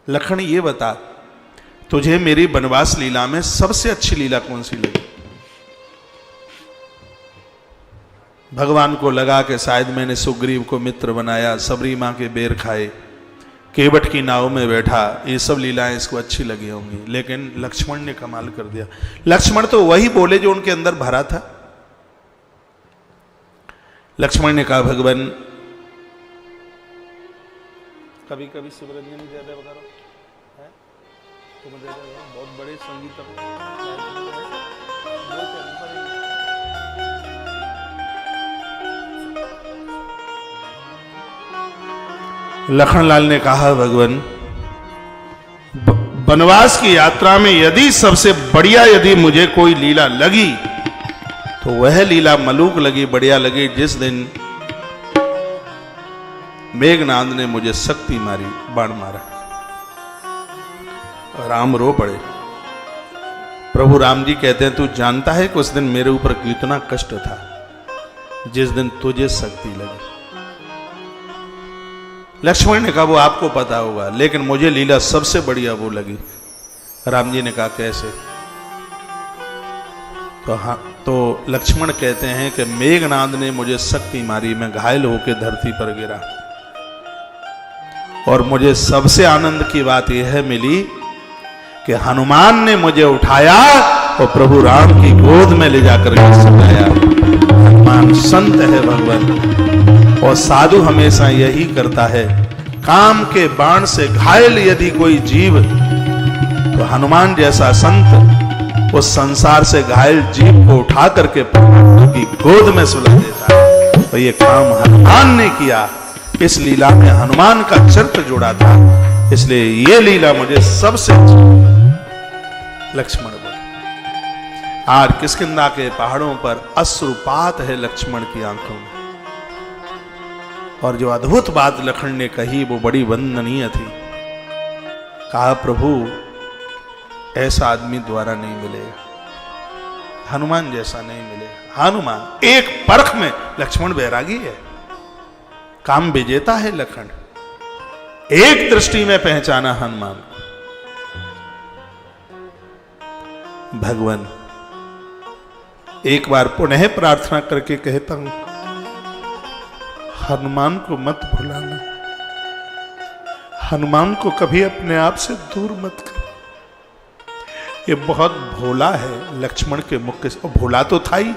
लखन ये बता तुझे मेरी वनवास लीला में सबसे अच्छी लीला कौन सी लगी? भगवान को लगा कि शायद मैंने सुग्रीव को मित्र बनाया, सबरी मां के बेर खाए, केवट की नाव में बैठा, ये सब लीलाएं इसको अच्छी लगी होंगी। लेकिन लक्ष्मण ने कमाल कर दिया। लक्ष्मण तो वही बोले जो उनके अंदर भरा था। लक्ष्मण ने कहा भगवान कभी कभी शिवरंजन ज्यादा वगैरह है तो बहुत बड़े संगीत लखनलाल ने कहा भगवान वनवास की यात्रा में यदि सबसे बढ़िया यदि मुझे कोई लीला लगी तो वह लीला मलूक लगी, बढ़िया लगी जिस दिन मेघनाद ने मुझे शक्ति मारी, बाण मारा। राम रो पड़े। प्रभु राम जी कहते हैं तू जानता है कि उस दिन मेरे ऊपर कितना कष्ट था जिस दिन तुझे शक्ति लगी। लक्ष्मण ने कहा वो आपको पता होगा, लेकिन मुझे लीला सबसे बढ़िया वो लगी। राम जी ने कहा कैसे? तो हाँ, तो लक्ष्मण कहते हैं कि मेघनाद ने मुझे शक्ति मारी, मैं घायल होकर धरती पर गिरा, और मुझे सबसे आनंद की बात यह मिली कि हनुमान ने मुझे उठाया और प्रभु राम की गोद में ले जाकर के सुलाया। हनुमान संत है भगवान, और साधु हमेशा यही करता है। काम के बाण से घायल यदि कोई जीव, तो हनुमान जैसा संत उस संसार से घायल जीव को उठा करके प्रभु की गोद में सुला देता है। तो ये काम हनुमान ने किया। इस लीला में हनुमान का चरित्र जुड़ा था, इसलिए ये लीला मुझे सबसे लक्ष्मण बोले। आज किष्किंधा के पहाड़ों पर अश्रुपात है लक्ष्मण की आंखों में, और जो अद्भुत बात लखन ने कही वो बड़ी वंदनीय थी। कहा प्रभु ऐसा आदमी द्वारा नहीं मिलेगा, हनुमान जैसा नहीं मिलेगा। हनुमान एक परख में, लक्ष्मण बैरागी है, काम विजेता है लखन, एक दृष्टि में पहचाना हनुमान। भगवान एक बार पुनः प्रार्थना करके कहता हूं हनुमान को मत भुलाना, हनुमान को कभी अपने आप से दूर मत कर। ये बहुत भोला है लक्ष्मण के मुख से, और भोला तो था ही,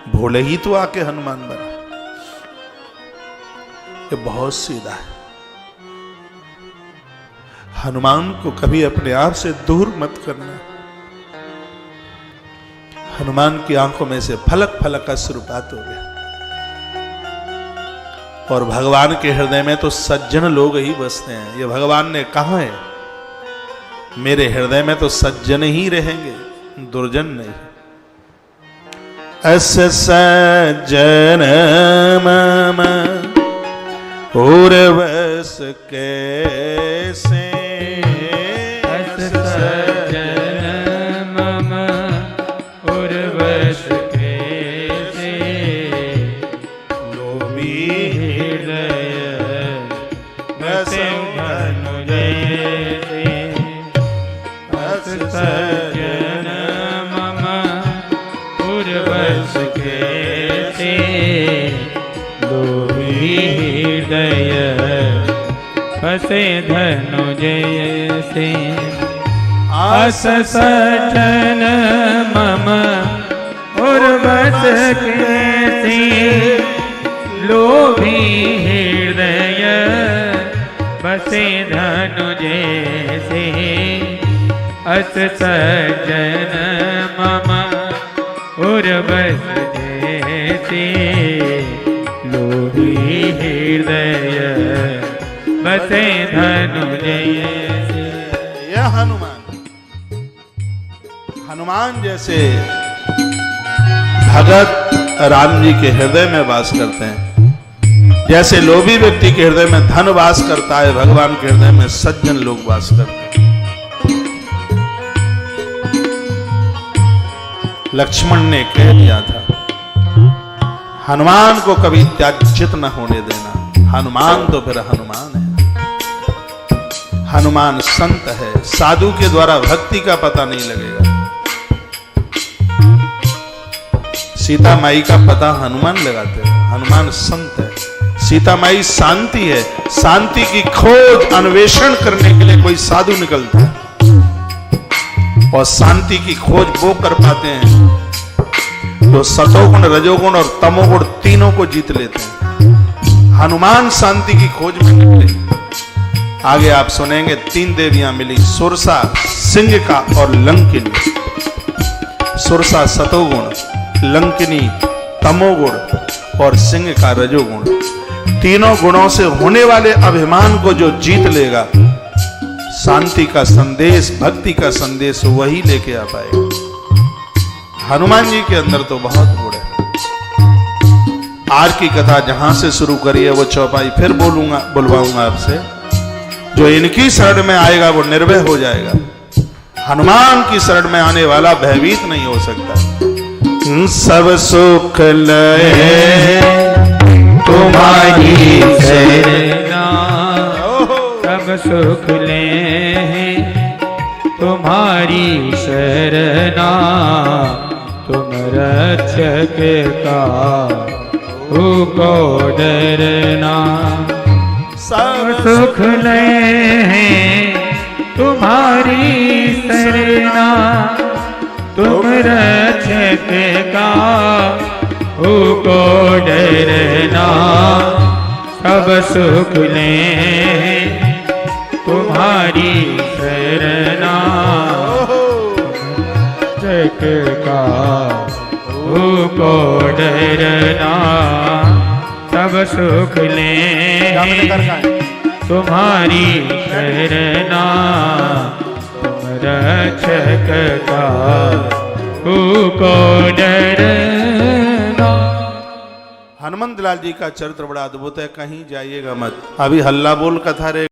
भोले ही तो आके हनुमान बना। ये बहुत सीधा है। हनुमान को कभी अपने आप से दूर मत करना। हनुमान की आंखों में से फलक फलक अश्रुपात हो गया, और भगवान के हृदय में तो सज्जन लोग ही बसते हैं। ये भगवान ने कहा है मेरे हृदय में तो सज्जन ही रहेंगे, दुर्जन नहीं। अस सज्जन मम उर्वस कैसे, अस सज्जन मम उर्वस कैसे, लोभी बसे धनुज से आस सजन मम उर्वस कैसी लोभी हृदय बसे धनुज से अस सजन मम उर्वस जैसे लोभी हृदय बसे धनुज से। यह हनुमान जैसे भगत राम जी के हृदय में वास करते हैं। जैसे लोभी व्यक्ति के हृदय में धन वास करता है, भगवान के हृदय में सज्जन लोग वास करते हैं। लक्ष्मण ने कह दिया था, हनुमान को कभी त्याज्यत न होने देना। हनुमान तो फिर हनुमान है। हनुमान संत है, साधु के द्वारा भक्ति का पता नहीं लगेगा। सीता माई का पता हनुमान लगाते हैं। हनुमान संत है। सीता माई शांति है, शांति की खोज अन्वेषण करने के लिए कोई साधु निकलता है और शांति की खोज वो कर पाते हैं जो सतोगुण, रजोगुण और तमोगुण तीनों को जीत लेते हैं। हनुमान शांति की खोज में निकले। आगे आप सुनेंगे 3 देवियां मिली, सुरसा, सिंहिका और लंकिनी। सुरसा सतोगुण, लंकिनी तमोगुण और सिंह का रजोगुण। तीनों गुणों से होने वाले अभिमान को जो जीत लेगा, शांति का संदेश, भक्ति का संदेश वही लेके आ पाएगा। हनुमान जी के अंदर तो बहुत गुण है। आज की कथा जहां से शुरू करी है वो चौपाई फिर बुलवाऊंगा आपसे। जो इनकी शरण में आएगा वो निर्भय हो जाएगा। हनुमान की शरण में आने वाला भयभीत नहीं हो सकता। सब सुख लय तुम्हारी शरणा, सब सुख ले तुम्हारी शरणा, तुम रक्षक का को डरना। सब सुख ले तुम्हारी शरणा, तुम रक्षक का को डरना। सब सुख ले तुम्हारी शरणा, रक्षक का को डरना। सब सुख ले तुम्हारी शरणा, रक्षक का को डरना। हनुमंत लाल जी का चरित्र बड़ा अद्भुत है, कहीं जाइएगा मत। अभी हल्ला बोल कथा रे